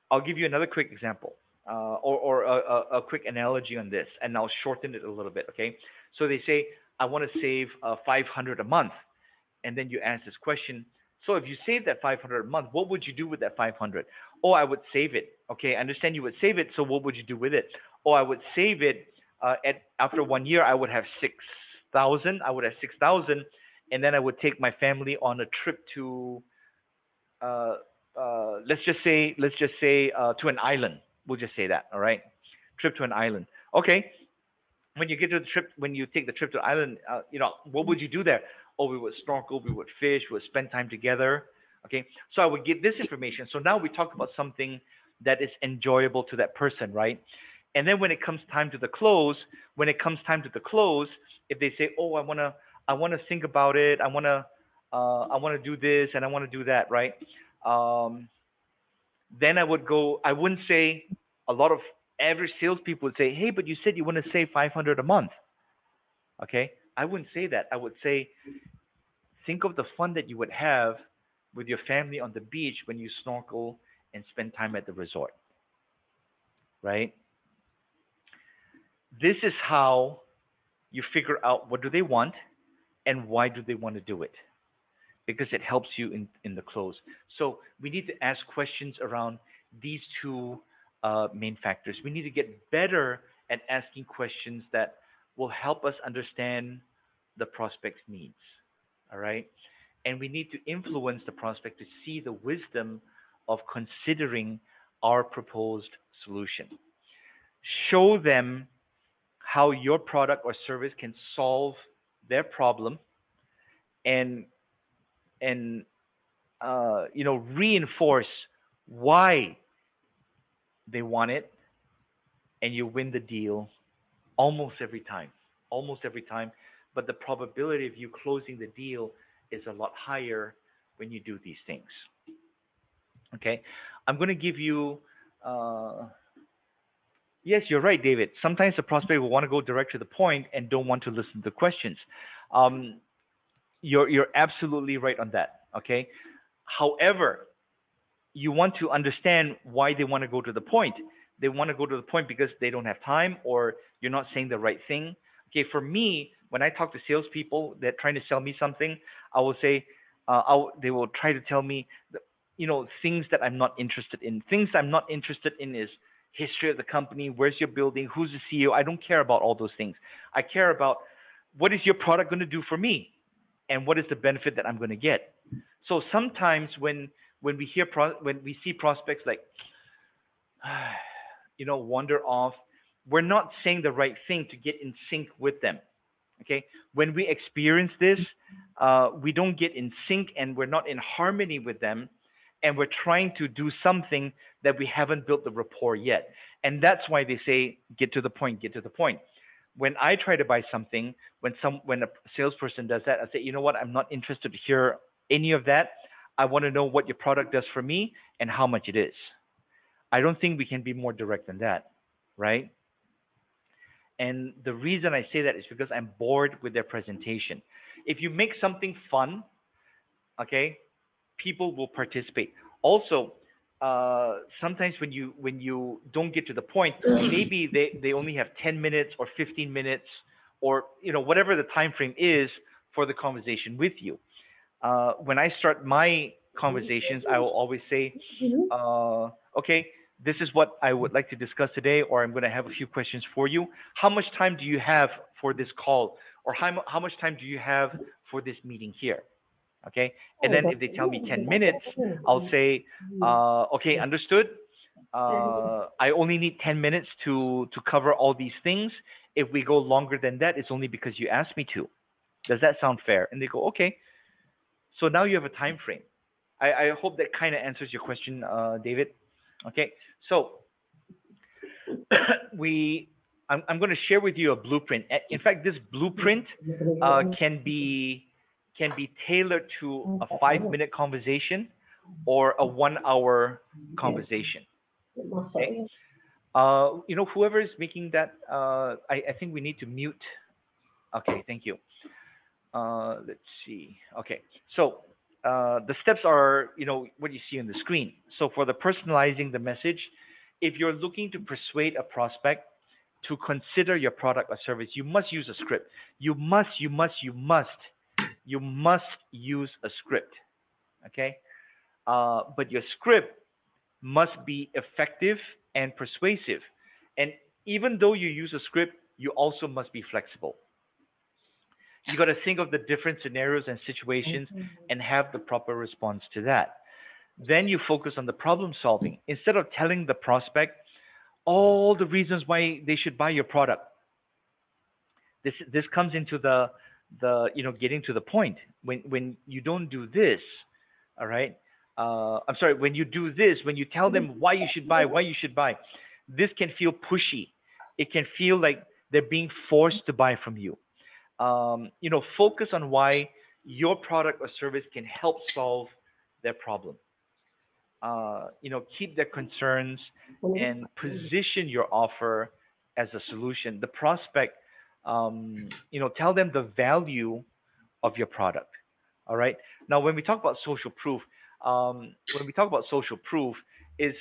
I'll give you another quick example, or a quick analogy on this, and I'll shorten it a little bit. Okay, so they say I want to save 500 a month, and then you ask this question. So if you save that 500 a month, what would you do with that 500? Oh, I would save it. Okay, I understand you would save it. So what would you do with it? Oh, I would save it. At after 1 year, I would have 6,000. I would have 6,000, and then I would take my family on a trip to uh, let's just say to an island. We'll just say that. All right, trip to an island. Okay, when you get to the trip, when you take the trip to the island, what would you do there? Oh, we would snorkel, we would fish, we would spend time together. Okay, so I would get this information. So now we talk about something that is enjoyable to that person, right? And then when it comes time to the close, if they say, "Oh, I wanna think about it. I wanna do this and I wanna do that," right? Um, then I would go. I wouldn't say a lot of average salespeople would say, "Hey, but you said you want to save 500 a month." Okay, I wouldn't say that. I would say, think of the fun that you would have with your family on the beach when you snorkel and spend time at the resort, right? This is how you figure out what do they want and why do they want to do it, because it helps you in the close. So we need to ask questions around these two main factors. We need to get better at asking questions that will help us understand the prospect's needs. All right. And we need to influence the prospect to see the wisdom of considering our proposed solution. Show them how your product or service can solve their problem, and and reinforce why they want it, and you win the deal almost every time. Almost every time. But the probability of you closing the deal is a lot higher when you do these things. Okay? I'm going to give you, uh, yes, you're right, David. Sometimes the prospect will want to go direct to the point and don't want to listen to questions. Um, you're absolutely right on that. Okay? However, you want to understand why they want to go to the point. They want to go to the point because they don't have time, or you're not saying the right thing. Okay, for me, when I talk to salespeople that are trying to sell me something, I will say, they will try to tell me, things that I'm not interested in. Things I'm not interested in is history of the company, where's your building, who's the CEO. I don't care about all those things. I care about what is your product going to do for me, and what is the benefit that I'm going to get. So sometimes when we see prospects like wander off, we're not saying the right thing to get in sync with them. Okay, when we experience this, we don't get in sync and we're not in harmony with them, and we're trying to do something that we haven't built the rapport yet. And that's why they say get to the point, get to the point. When I try to buy something, when a salesperson does that, I say, you know what, I'm not interested to hear any of that. I want to know what your product does for me and how much it is. I don't think we can be more direct than that, right? And the reason I say that is because I'm bored with their presentation. If you make something fun, okay, people will participate. Also, sometimes when you don't get to the point, maybe they only have 10 minutes or 15 minutes, or whatever the time frame is for the conversation with you. When I start my conversations, I will always say, okay, this is what I would like to discuss today, or I'm going to have a few questions for you. How much time do you have for this call? Or how much time do you have for this meeting here? Okay. And then if they tell me 10 minutes, I'll say, okay, understood. I only need 10 minutes to cover all these things. If we go longer than that, it's only because you asked me to. Does that sound fair? And they go, okay. So now you have a time frame. I hope that kind of answers your question, David. Okay, so we I'm going to share with you a blueprint. In fact, this blueprint can be tailored to a 5 minute conversation or a 1 hour conversation. Okay, whoever is making that, I think we need to mute. Okay, thank you. Let's see. Okay, so the steps are, what you see on the screen. So for the personalizing the message, if you're looking to persuade a prospect to consider your product or service, you must use a script. You must use a script. Okay, but your script must be effective and persuasive. And even though you use a script, you also must be flexible. You got to think of the different scenarios and situations and have the proper response to that. Then you focus on the problem solving. Instead of telling the prospect all the reasons why they should buy your product, this comes into the getting to the point. When you don't do this, all right. I'm sorry. When you do this, when you tell them why you should buy, this can feel pushy. It can feel like they're being forced to buy from you. Focus on why your product or service can help solve their problem. Keep their concerns and position your offer as a solution. The prospect, tell them the value of your product. All right. Now, when we talk about social proof, is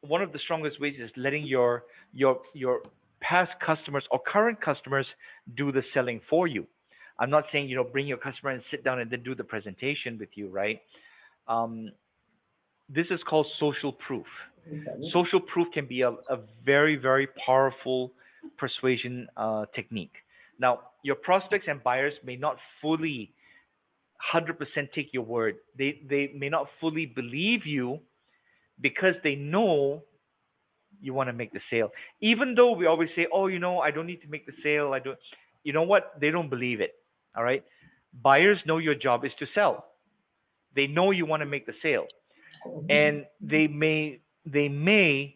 one of the strongest ways is letting your past customers or current customers do the selling for you. I'm not saying bring your customer and sit down and then do the presentation with you, right? Um, this is called social proof. Social proof can be a very, very powerful persuasion technique. Now, your prospects and buyers may not fully 100% take your word. They may not fully believe you because they know you want to make the sale. Even though we always say, oh, I don't need to make the sale. I don't. You know what? They don't believe it. All right. Buyers know your job is to sell. They know you want to make the sale, and they may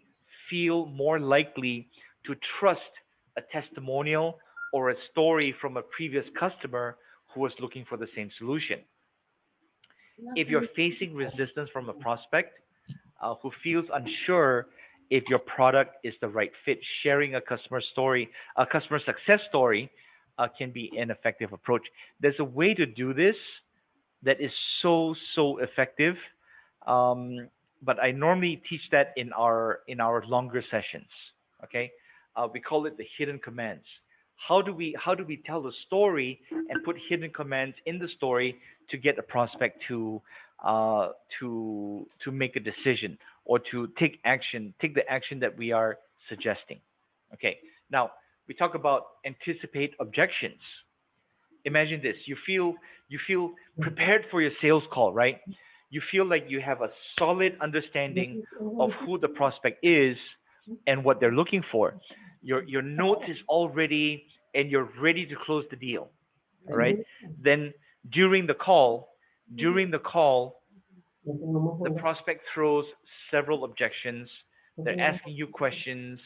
feel more likely to trust a testimonial or a story from a previous customer who was looking for the same solution. If you're facing resistance from a prospect who feels unsure if your product is the right fit, sharing a customer success story, can be an effective approach. There's a way to do this that is so effective. Um, but I normally teach that in our longer sessions. Okay, we call it the hidden commands. How do we tell the story and put hidden commands in the story to get a prospect uh, to make a decision or to take the action that we are suggesting. Okay, now we talk about anticipate objections. Imagine this: you feel prepared for your sales call, right? You feel like you have a solid understanding of who the prospect is and what they're looking for. Your notes is all ready and you're ready to close the deal. All right. Then during the call, during the call, the prospect throws several objections. They're asking you questions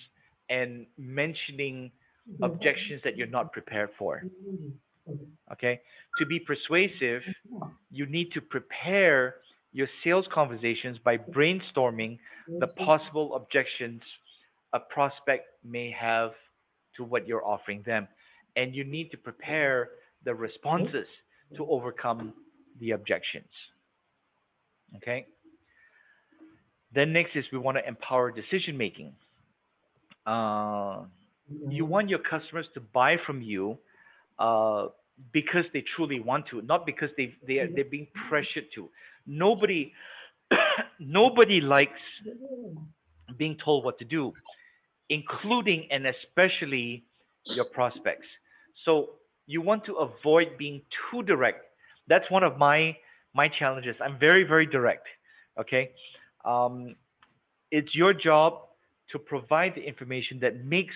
and mentioning objections that you're not prepared for. Okay. To be persuasive, you need to prepare your sales conversations by brainstorming the possible objections a prospect may have to what you're offering them. And you need to prepare the responses to overcome the objections. Okay. Then next is we want to empower decision making. Uh, you want your customers to buy from you uh, because they truly want to, not because they're being pressured to. Nobody nobody likes being told what to do, including and especially your prospects. So you want to avoid being too direct. That's one of my challenges. I'm very very direct. Okay, um, it's your job to provide the information that makes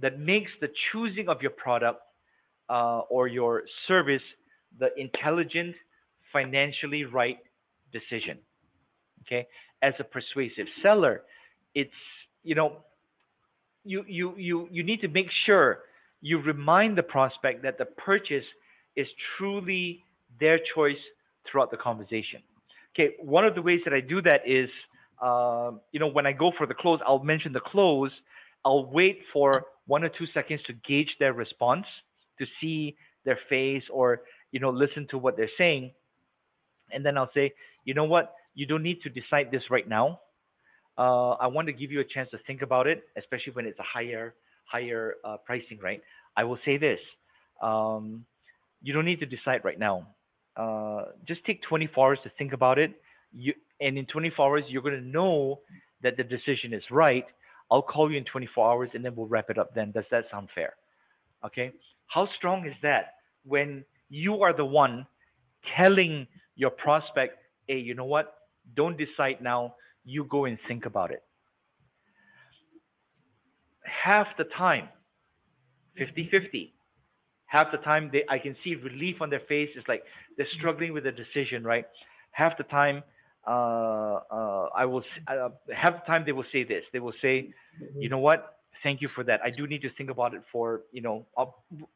the choosing of your product or your service the intelligent, financially right decision. Okay, as a persuasive seller, it's you know you need to make sure you remind the prospect that the purchase is truly their choice throughout the conversation. Okay, one of the ways that I do that is, when I go for the close, I'll mention the close. I'll wait for 1 or 2 seconds to gauge their response, to see their face, or listen to what they're saying, and then I'll say, you know what, you don't need to decide this right now. I want to give you a chance to think about it, especially when it's a higher pricing, right? I will say this: um, you don't need to decide right now. Just take 24 hours to think about it. And in 24 hours, you're going to know that the decision is right. I'll call you in 24 hours, and then we'll wrap it up. Then does that sound fair? Okay. How strong is that when you are the one telling your prospect, hey, you know what? Don't decide now. You go and think about it. Half the time, 50-50. Half the time, I can see relief on their face. It's like they're struggling with a decision, right? Half the time, half the time they will say this. They will say, you know what? Thank you for that. I do need to think about it for,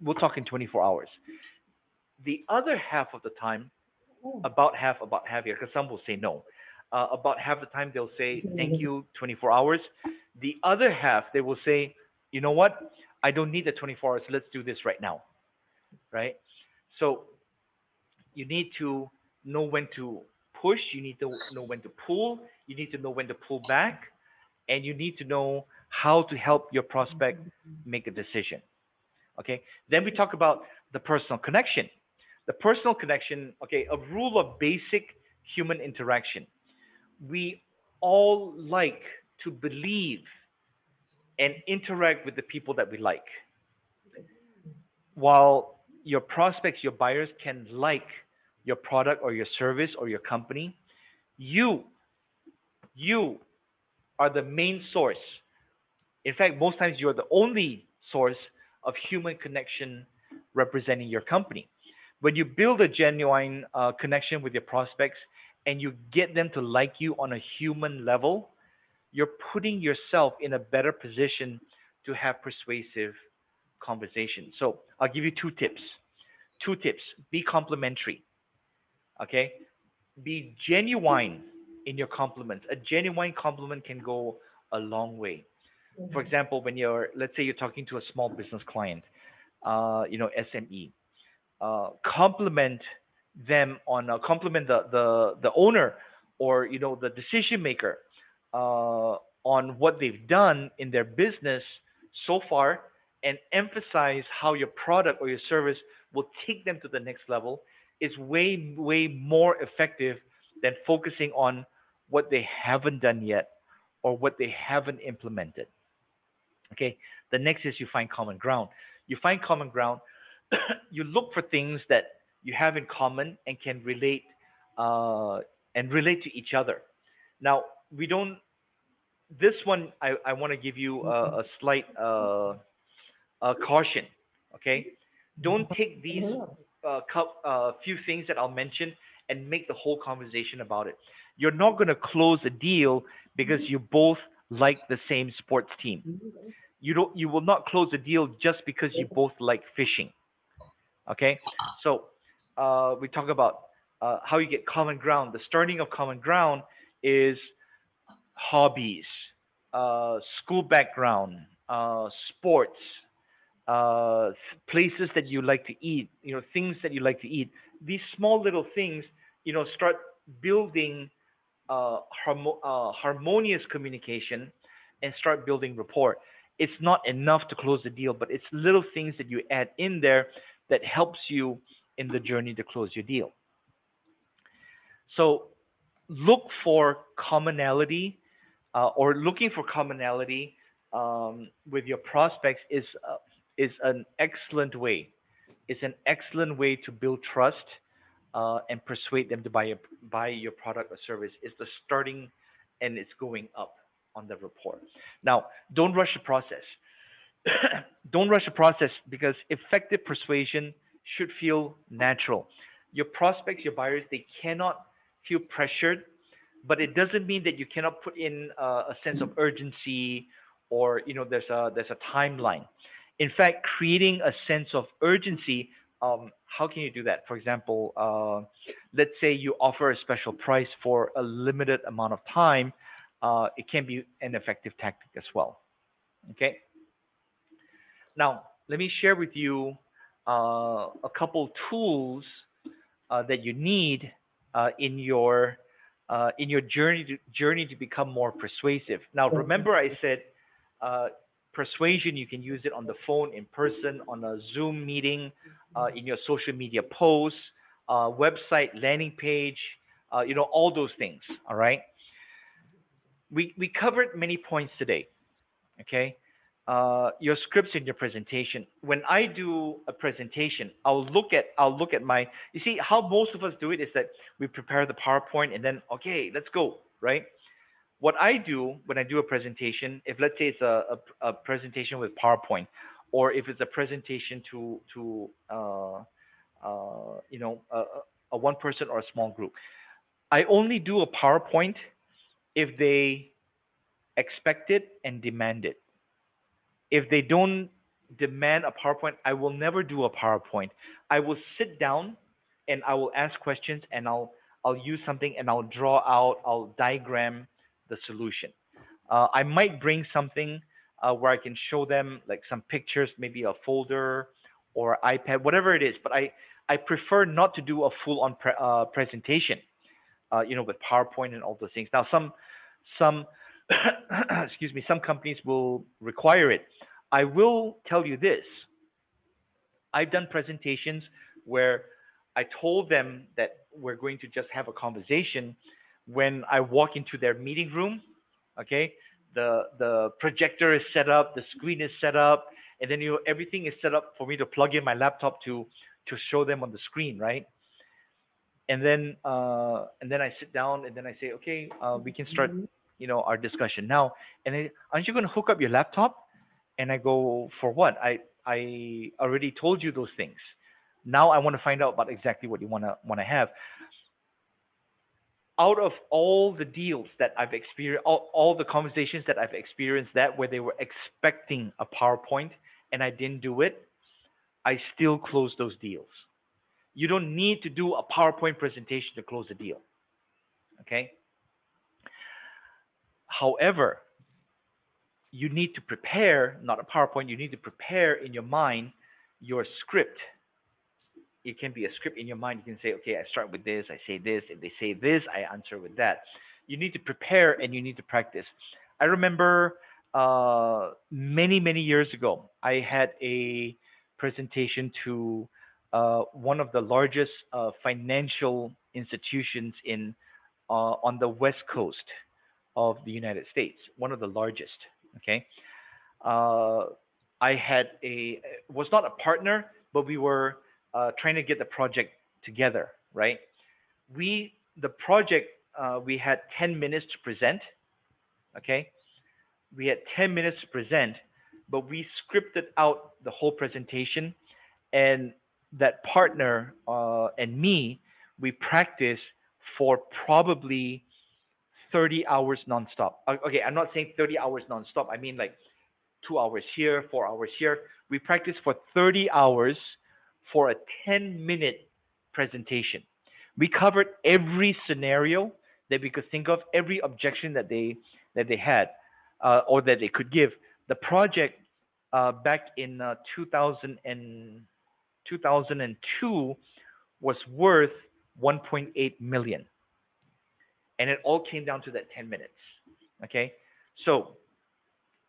we'll talk in 24 hours. The other half of the time, about half here, because some will say no. About half the time they'll say thank you, 24 hours. The other half they will say, you know what? I don't need the 24 hours. Let's do this right now, right? So you need to know when to push. You need to know when to pull. You need to know when to pull back, and you need to know how to help your prospect make a decision. Okay. Then we talk about the personal connection. The personal connection, okay, a rule of basic human interaction. We all like to believe and interact with the people that we like. While your prospects, your buyers can like your product or your service or your company, you, you are the main source. In fact, most times you are the only source of human connection representing your company. When you build a genuine connection with your prospects and you get them to like you on a human level, you're putting yourself in a better position to have persuasive conversation. So I'll give you two tips. Two tips. Be complimentary. Okay? Be genuine in your compliments. A genuine compliment can go a long way. For example, when let's say you're talking to a small business client, SME, compliment them on compliment the owner or the decision maker on what they've done in their business so far, and emphasize how your product or your service will take them to the next level is way more effective than focusing on what they haven't done yet or what they haven't implemented. Okay. The next is you find common ground. You find common ground. You look for things that you have in common and can uh, relate to each other. Now, we don't. This one, I want to give you a slight caution. Okay, don't take these few things that I'll mention and make the whole conversation about it. You're not going to close a deal because you both like the same sports team. You will not close a deal just because you both like fishing. Okay, so we talk about how you get common ground. The starting of common ground is hobbies, school background, sports, places that you like to eat, things that you like to eat. These small little things, start building harmonious communication and start building rapport. It's not enough to close the deal, but it's little things that you add in there that helps you in the journey to close your deal. So look for commonality, or looking for commonality with your prospects is an excellent way. It's an excellent way to build trust and persuade them to buy your product or service. It's the starting, and it's going up on the rapport. Now, don't rush the process. Don't rush the process because effective persuasion should feel natural. Your prospects, your buyers, they cannot feel pressured, but it doesn't mean that you cannot put in a sense of urgency or there's a timeline. In fact, creating a sense of urgency, how can you do that? For example, let's say you offer a special price for a limited amount of time. It can be an effective tactic as well. Okay. Now, let me share with you a couple tools that you need in your journey to become more persuasive. Now, remember, I said uh, persuasion. You can use it on the phone, in person, on a Zoom meeting, in your social media posts, website, landing page. All those things. All right. We covered many points today. Okay. Your scripts in your presentation. When I do a presentation, I'll look at my. You see how most of us do it is that we prepare the PowerPoint and then okay, let's go, right? What I do when I do a presentation, if let's say it's a presentation with PowerPoint, or if it's a presentation to a one person or a small group, I only do a PowerPoint if they expect it and demand it. If they don't demand a PowerPoint, I will never do a PowerPoint. I will sit down and I will ask questions and I'll use something and I'll draw out, I'll diagram the solution. I might bring something where I can show them like some pictures, maybe a folder or iPad, whatever it is. But I prefer not to do a full-on presentation, with PowerPoint and all those things. Now, some excuse me, some companies will require it. I will tell you this: I've done presentations where I told them that we're going to just have a conversation. When I walk into their meeting room, okay, the projector is set up, the screen is set up, and then everything is set up for me to plug in my laptop to show them on the screen, right? And then I sit down and then I say, okay, we can start, our discussion now. And then, aren't you going to hook up your laptop? And I go, for what? I already told you those things. Now I want to find out about exactly what you want to have. Out of all the deals that I've experienced, all the conversations that I've experienced, that where they were expecting a PowerPoint and I didn't do it, I still close those deals. You don't need to do a PowerPoint presentation to close a deal. Okay. However, you need to prepare, not a PowerPoint, you need to prepare in your mind your script. It can be a script in your mind. You can say, okay, I start with this, I say this, if they say this, I answer with that. You need to prepare and you need to practice. I remember many, many years ago, I had a presentation to one of the largest financial institutions on the West Coast of the United States, one of the largest. Okay, uh, I had a was not a partner, but we were trying to get the project together. Right? The project we had 10 minutes to present. Okay, we had 10 minutes to present, but we scripted out the whole presentation, and that partner and me, we practiced for probably 30 hours nonstop. Okay, I'm not saying 30 hours nonstop. I mean like 2 hours here, 4 hours here. We practiced for 30 hours for a 10-minute presentation. We covered every scenario that we could think of, every objection that they had or that they could give. The project back in 2002 was worth 1.8 million, and it all came down to that 10 minutes. Okay, so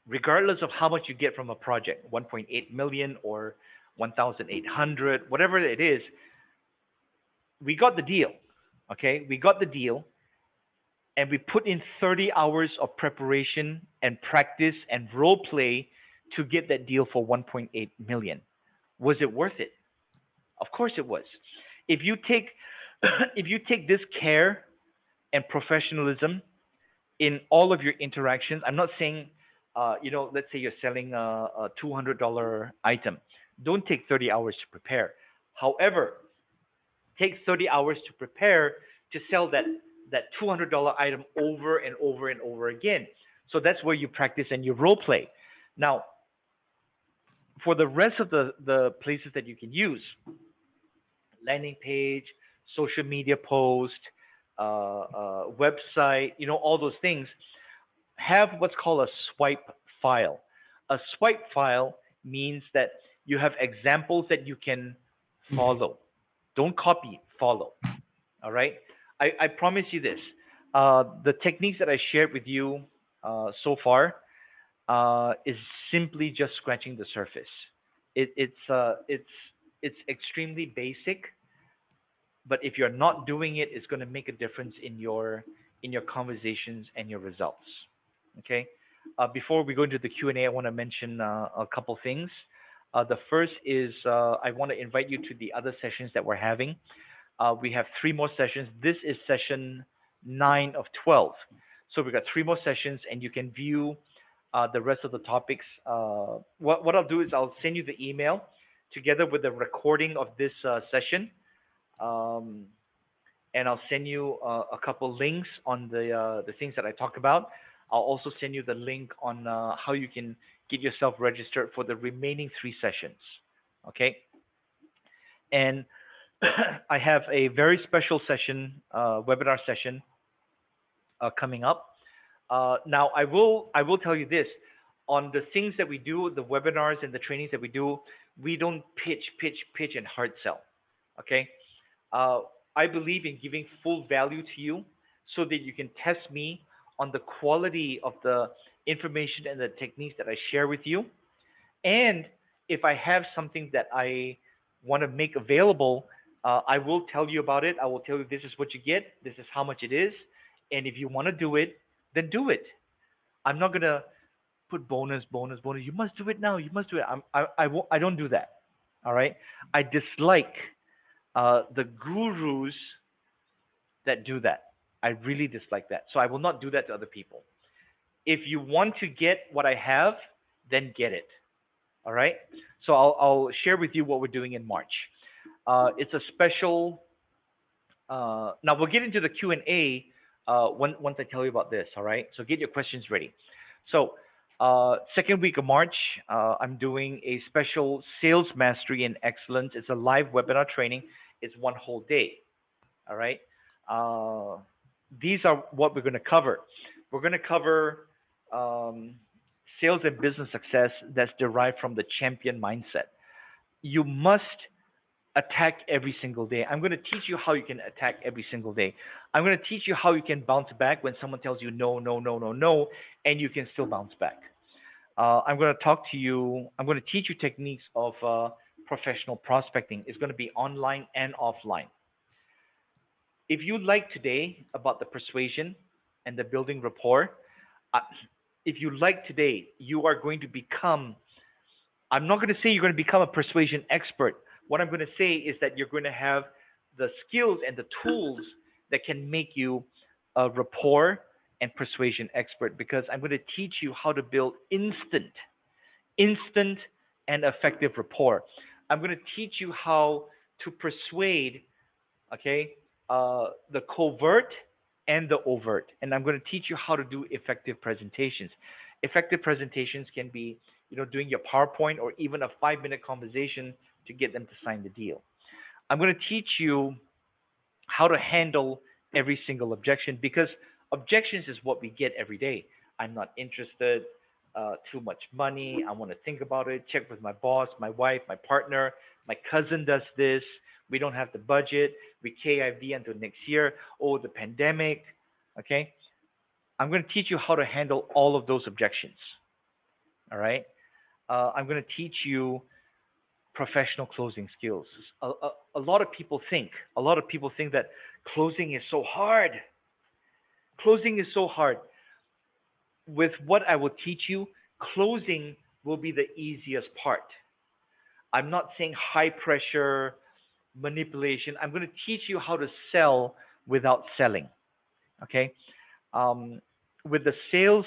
regardless of how much you get from a project, 1.8 million or 1,800, whatever it is, we got the deal. Okay, we got the deal, and we put in 30 hours of preparation and practice and role play to get that deal for 1.8 million. Was it worth it? Of course it was. If you take if you take this care and professionalism in all of your interactions, I'm not saying, let's say you're selling a $200 item. Don't take 30 hours to prepare. However, take 30 hours to prepare to sell that $200 item over and over and over again. So that's where you practice and you role play. Now, for the rest of the places that you can use, landing page, social media post, website, all those things, have what's called a swipe file. A swipe file means that You have examples that you can follow. Don't copy, follow. All right. I promise you this. The techniques that I shared with you so far is simply just scratching the surface. It's extremely basic, but if you're not doing it, it's going to make a difference in your conversations and your results. Okay. Before we go into the Q&A, I want to mention a couple things. The first is I want to invite you to the other sessions that we're having. We have three more sessions. This is session 9 of 12. So we've got three more sessions, and you can view the rest of the topics. What I'll do is I'll send you the email together with the recording of this session. Um, and I'll send you a couple links on the things that I talk about. I'll also send you the link on how you can get yourself registered for the remaining three sessions. Okay, and I have a very special session, webinar session coming up. Now I will tell you this: on the things that we do, the webinars and the trainings that we do, we don't pitch, and hard sell. Okay, uh, I believe in giving full value to you so that you can test me on the quality of the information and the techniques that I share with you. And if I have something that I want to make available, I will tell you about it. I will tell you this is what you get, this is how much it is. And if you want to do it, then do it. I'm not going to put bonus. You must do it now. You must do it. I don't do that. All right. I dislike the gurus that do that. I really dislike that. So I will not do that to other people. If you want to get what I have, then get it. All right. So I'll share with you what we're doing in March. It's a special. Now we'll get into the Q and A once I tell you about this. All right. So get your questions ready. So second week of March, I'm doing a special sales mastery and excellence. It's a live webinar training. It's one whole day. All right. Uh, these are what we're going to cover. We're going to cover um, sales and business success that's derived from the champion mindset. You must attack every single day. I'm going to teach you how you can attack every single day. I'm going to teach you how you can bounce back when someone tells you no, no, no, no, no, and you can still bounce back. I'm going to talk to you. I'm going to teach you techniques of professional prospecting. It's going to be online and offline. If you like today about the persuasion and the building rapport, uh, if you like today, you are going to become, I'm not going to say you're going to become a persuasion expert. What I'm going to say is that you're going to have the skills and the tools that can make you a rapport and persuasion expert, because I'm going to teach you how to build instant and effective rapport. I'm going to teach you how to persuade, okay, the covert and the overt. And I'm going to teach you how to do effective presentations. Effective presentations can be, doing your PowerPoint or even a 5-minute conversation to get them to sign the deal. I'm going to teach you how to handle every single objection, because objections is what we get every day. I'm not interested, too much money, I want to think about it, check with my boss, my wife, my partner, my cousin does this, we don't have the budget, we KIV until next year, oh, the pandemic. Okay, I'm going to teach you how to handle all of those objections. All right, I'm going to teach you professional closing skills. A lot of people think, that closing is so hard. Closing is so hard. With what I will teach you, closing will be the easiest part. I'm not saying high pressure manipulation. I'm going to teach you how to sell without selling. Okay. Um, with sales,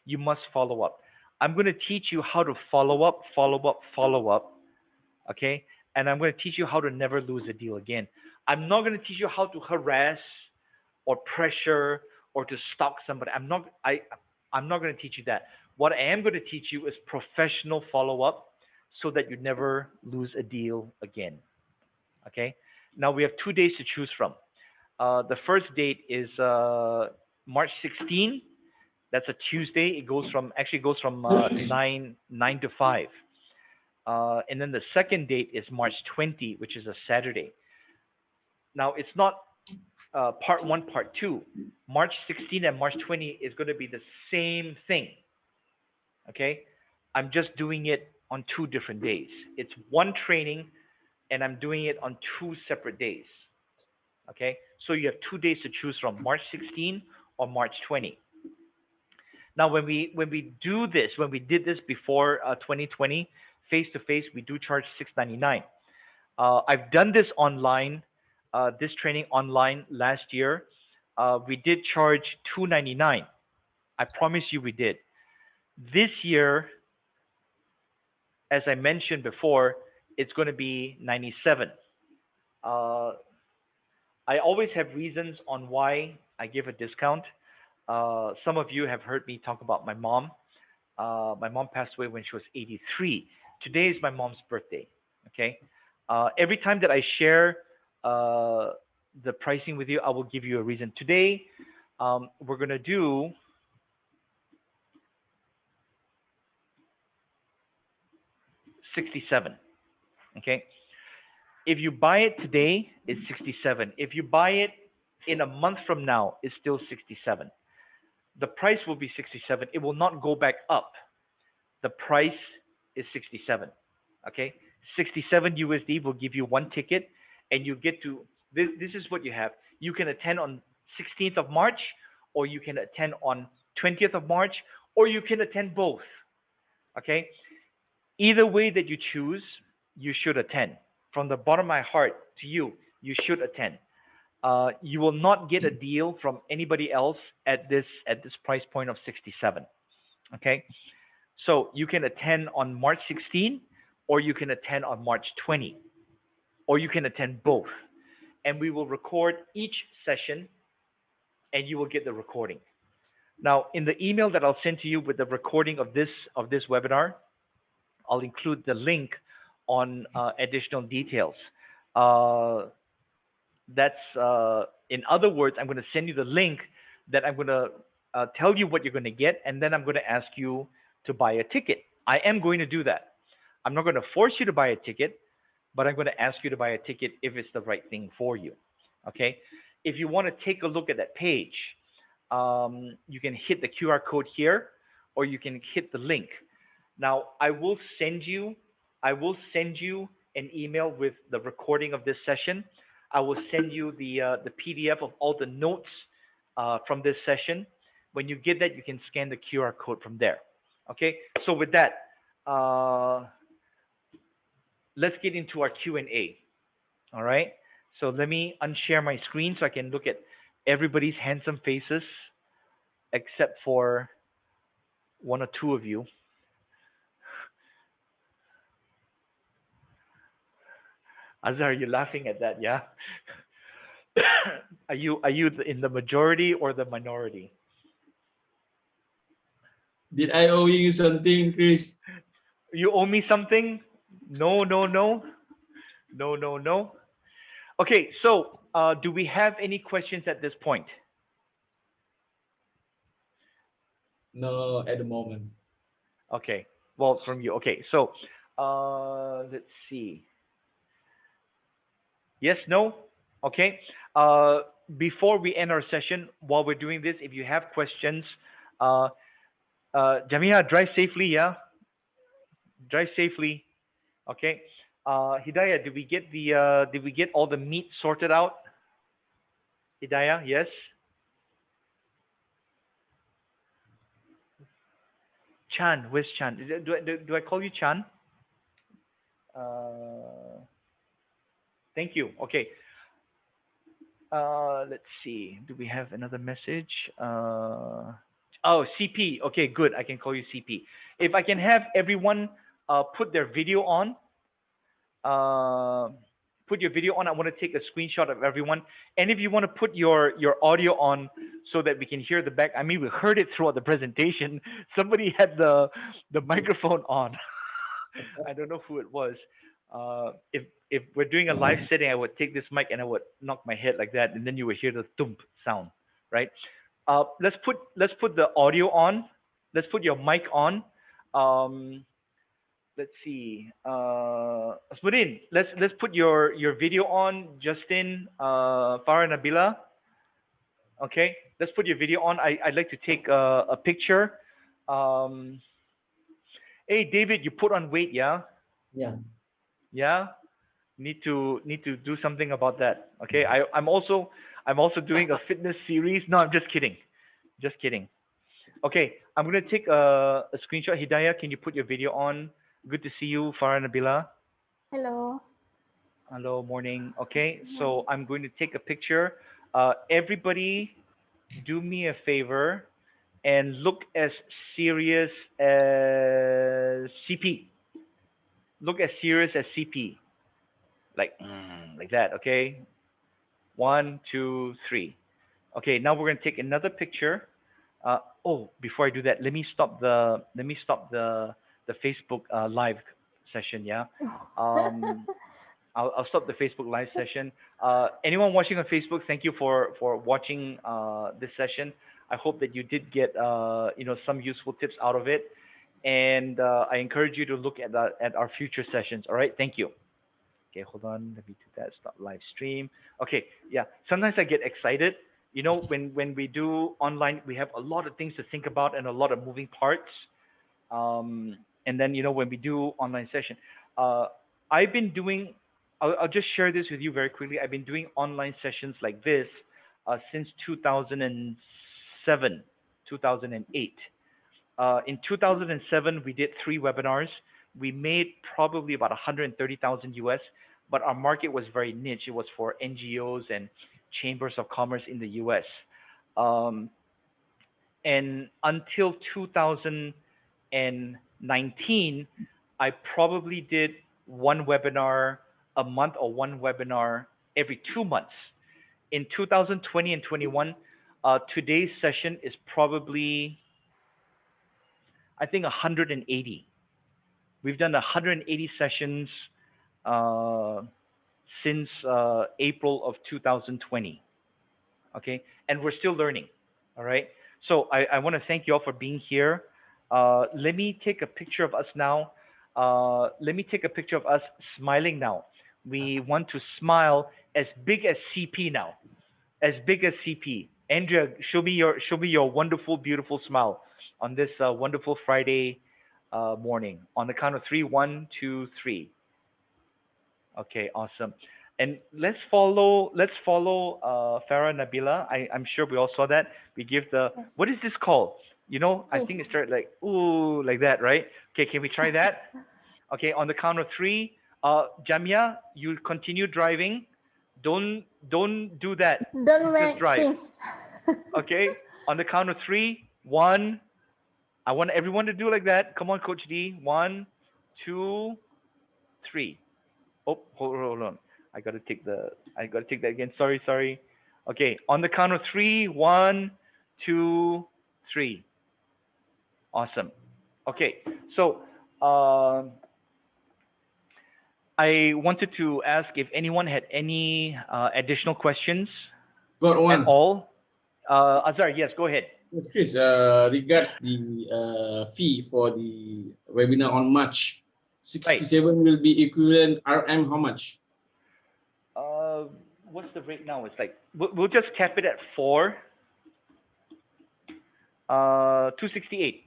you must follow up. I'm going to teach you how to follow up. Okay. And I'm going to teach you how to never lose a deal again. I'm not going to teach you how to harass or pressure or to stalk somebody. I'm not going to teach you that. What I am going to teach you is professional follow up so that you never lose a deal again. Okay. Now we have 2 days to choose from. The first date is March 16. That's a Tuesday. It goes from 9 to 5. And then the second date is March 20, which is a Saturday. Now it's not part one, part two. March 16 and March 20 is going to be the same thing. Okay, I'm just doing it on two different days. It's one training, and I'm doing it on two separate days. Okay, so you have 2 days to choose from: March 16 or March 20. Now, when we do this, when we did this before 2020, face to face, we do charge 699. I've done this online, this training online last year. We did charge 299. I promise you, we did. This year, as I mentioned before, it's going to be 97. Uh, I always have reasons on why I give a discount. Some of you have heard me talk about my mom. My mom passed away when she was 83. Today is my mom's birthday. Okay. Every time that I share the pricing with you, I will give you a reason. Today, we're going to do 67. Okay. If you buy it today, it's 67. If you buy it in a month from now, it's still 67. The price will be 67. It will not go back up. The price is 67. Okay, 67 USD will give you one ticket, and you get to this is what you have. You can attend on 16th of March, or you can attend on 20th of March, or you can attend both. Okay, either way that you choose, you should attend. From the bottom of my heart to you, you should attend. You will not get a deal from anybody else at this price point of 67. Okay, so you can attend on March 16, or you can attend on March 20, or you can attend both, and we will record each session, and you will get the recording. Now, in the email that I'll send to you with the recording of this webinar, I'll include the link on additional details. Uh, in other words, I'm going to send you the link that I'm going to tell you what you're going to get, and then I'm going to ask you to buy a ticket. I am going to do that. I'm not going to force you to buy a ticket, but I'm going to ask you to buy a ticket if it's the right thing for you. Okay? If you want to take a look at that page, you can hit the QR code here, or you can hit the link. Now, I will send you an email with the recording of this session. I will send you the PDF of all the notes from this session. When you get that, you can scan the QR code from there. Okay. So with that, let's get into our Q&A. All right. So let me unshare my screen so I can look at everybody's handsome faces, except for one or two of you. Azhar, are you laughing at that? Yeah. Are you in the majority or the minority? Did I owe you something, Chris? You owe me something? No, no, no, no, no, no. Okay, so do we have any questions at this point? No, at the moment. Okay, well, from you. Okay, so let's see. Yes, no? Okay. Uh, Before we end our session, while we're doing this, if you have questions, uh, Jamia, drive safely, yeah? Drive safely. Okay. Hidayah, did we get all the meat sorted out? Hidayah, yes. Chan, where's Chan? Do I call you Chan? Uh, Thank you. Okay. Let's see. Do we have another message? Oh, CP. Okay, good. I can call you CP. If I can have everyone put their video on, uh, put your video on. I want to take a screenshot of everyone. And if you want to put your audio on so that we can hear the back. I mean, we heard it throughout the presentation. Somebody had the microphone on. I don't know who it was. If we're doing a live setting, I would take this mic and I would knock my head like that, and then you would hear the thump sound, right? Let's put the audio on. Let's put your mic on. Um, let's see. Asmudin, let's put your video on. Justin, Farah, Nabila. Okay, let's put your video on. I'd like to take a picture. Um, hey, David, you put on weight, yeah? Yeah. Yeah. Need to do something about that. Okay. I'm also doing a fitness series. No, I'm just kidding. Just kidding. Okay, I'm gonna take a screenshot. Hidayah, can you put your video on? Good to see you, Farah Nabila. Hello. Hello, morning. Okay, so I'm going to take a picture. Everybody, do me a favor and look as serious as CP. Look as serious as CP. Like that. Okay. One, two, three. Okay, now we're gonna take another picture. Oh, before I do that, let me stop the Facebook live session. Yeah, um, I'll stop the Facebook live session. Anyone watching on Facebook, thank you for watching this session. I hope that you did get some useful tips out of it, and I encourage you to look at our future sessions. All right, thank you. Okay, hold on. Let me do that. Stop live stream. Okay, yeah. Sometimes I get excited. When we do online, we have a lot of things to think about and a lot of moving parts. And then when we do online session, uh, I've been doing. I'll just share this with you very quickly. I've been doing online sessions like this since 2007, 2008. In 2007, we did 3 webinars. We made probably about 130,000 US, but our market was very niche. It was for NGOs and chambers of commerce in the US. Um, and until 2019, I probably did 1 webinar a month or 1 webinar every 2 months. In 2020 and 21, today's session is probably, I think, 180. We've done 180 sessions uh, since April of 2020. Okay, and we're still learning. All right. So I want to thank you all for being here. Let me take a picture of us now. Let me take a picture of us smiling now. We want to smile as big as CP now, as big as CP. Andrea, show me your wonderful, beautiful smile on this wonderful Friday morning. On the count of three, one, two, three. Okay, awesome. And let's follow Farah Nabila. I'm sure we all saw that. We give the Yes. what is this called? I think it Peace. started like ooh like that, right? Okay, can we try that? Okay, on the count of three. Jamia, you continue driving. Don't do that. Don't Just make drive. peace. Okay, on the count of three. One. I want everyone to do like that. Come on, Coach D. One, two, three. Oh, hold on. I gotta take that again. Sorry. Okay, on the count of three. One, two, three. Awesome. Okay, so I wanted to ask if anyone had any additional questions Got at one. all. Azar, yes, go ahead. Yes, Chris. Regards the fee for the webinar on March, Right. 67 will be equivalent RM how much? Uh, what's the rate now? It's like we'll just cap it at four. 268.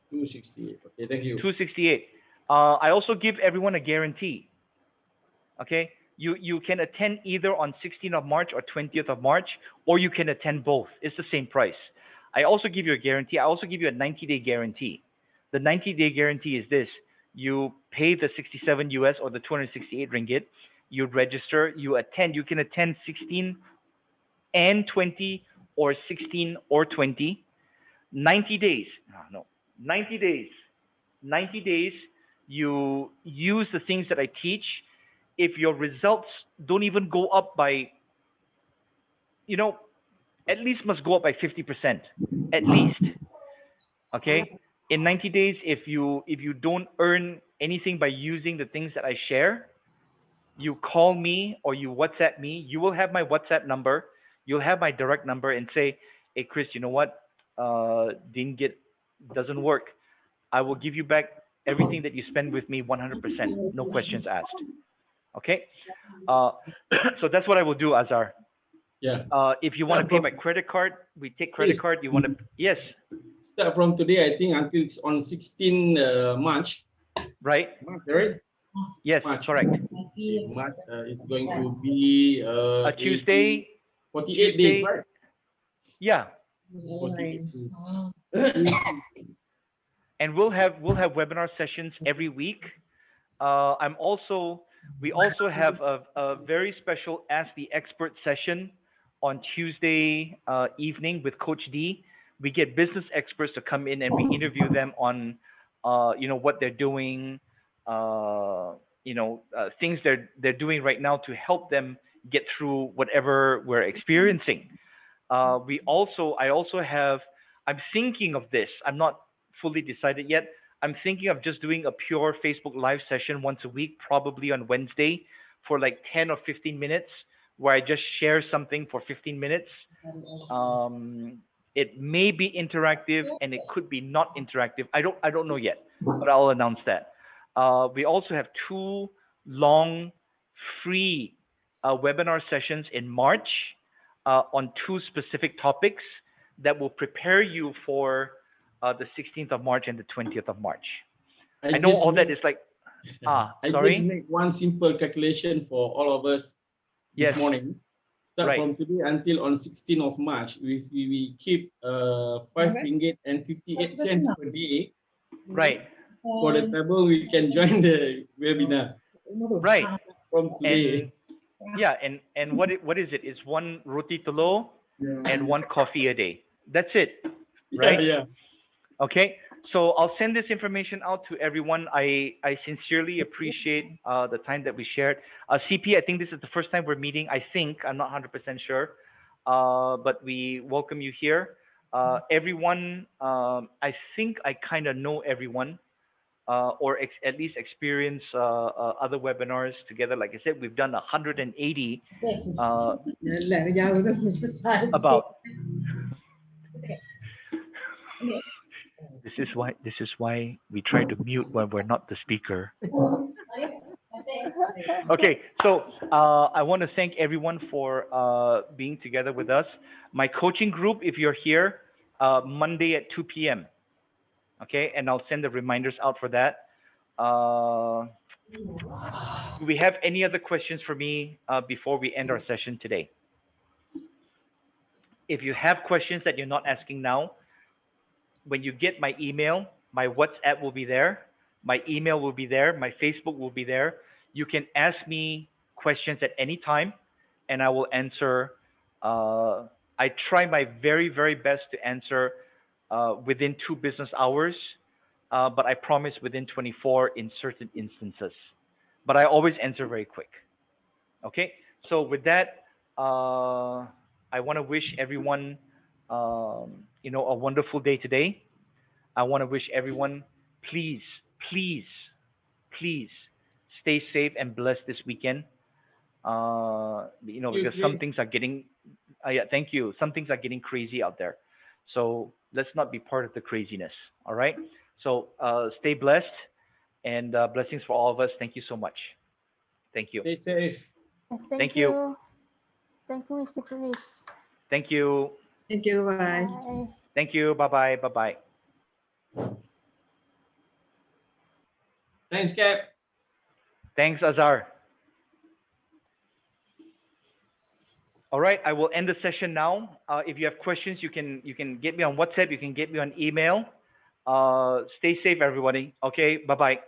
268. Okay, thank you. 268. I also give everyone a guarantee. Okay, you can attend either on 16th of March or 20th of March, or you can attend both. It's the same price. I also give you a guarantee. I also give you a 90-day guarantee. The 90-day guarantee is this: you pay the 67 US or the 268 ringgit. You register. You attend. You can attend 16 and 20, or 16 or 20. 90 days. No, 90 days. 90 days. You use the things that I teach. If your results don't even go up by, you know, at least must go up by 50%, at least. Okay. In 90 days, if you don't earn anything by using the things that I share, you call me or you WhatsApp me. You will have my WhatsApp number. You'll have my direct number and say, "Hey, Chris, you know what? Didn't get, doesn't work. I will give you back everything that you spend with me 100%, no questions asked. Okay? Uh, so that's what I will do, Azar. Yeah. If you want to Start pay from, my credit card, we take credit please, card. You want to, yes, start from today, I think, until it's on 16 March. right? March, right? Yes, March. correct. Okay, March is going to be A 80, Tuesday, 48 days, Tuesday, right? yeah. 48 days. And we'll have webinar sessions every week. We also have a very special Ask the Expert session on Tuesday evening with Coach D. We get business experts to come in and we interview them on, what they're doing, things they're doing right now to help them get through whatever we're experiencing. I also have, I'm thinking of this. I'm not fully decided yet. I'm thinking of just doing a pure Facebook Live session once a week, probably on Wednesday for like 10 or 15 minutes, where I just share something for 15 minutes. It may be interactive and it could be not interactive. I don't know yet, but I'll announce that. We also have two long free webinar sessions in March on two specific topics that will prepare you for the 16th of March and the 20th of March. I know all that is like, I just sorry? make one simple calculation for all of us this Yes, morning. Start right. from today until on 16th of March. We keep 5 ringgit and 58 cents per day. Right, For the table, we can join the webinar right. from today. And yeah, and what is it? It's one roti telur and one coffee a day. That's it, right? Yeah. Okay. So I'll send this information out to everyone. I sincerely appreciate the time that we shared. CP, I think this is the first time we're meeting. I think I'm not 100% sure, but we welcome you here. Everyone, I think I kind of know everyone, or at least experience other webinars together. Like I said, we've done 180 about. This is why we try to mute when we're not the speaker. Okay, so I want to thank everyone for being together with us. My coaching group, if you're here, Monday at 2 p.m. Okay, and I'll send the reminders out for that. Do we have any other questions for me before we end our session today? If you have questions that you're not asking now, when you get my email, my WhatsApp will be there, my email will be there, my Facebook will be there. You can ask me questions at any time, and I will answer. I try my very, very best to answer within 2 business hours, but I promise within 24 in certain instances. But I always answer very quick. Okay, so with that, I want to wish everyone, a wonderful day today. I want to wish everyone, please, please, please stay safe and blessed this weekend. Because some things are getting, yeah, thank you. Some things are getting crazy out there. So let's not be part of the craziness. All right. So stay blessed and blessings for all of us. Thank you so much. Thank you. Stay safe. Thank you. Thank you, Mr. Chris. Thank you. Thank you. Bye. Bye. Thank you. Bye bye. Bye bye. Thanks, Cap. Thanks, Azar. All right, I will end the session now. If you have questions, you can get me on WhatsApp. You can get me on email. Stay safe, everybody. Okay, bye bye.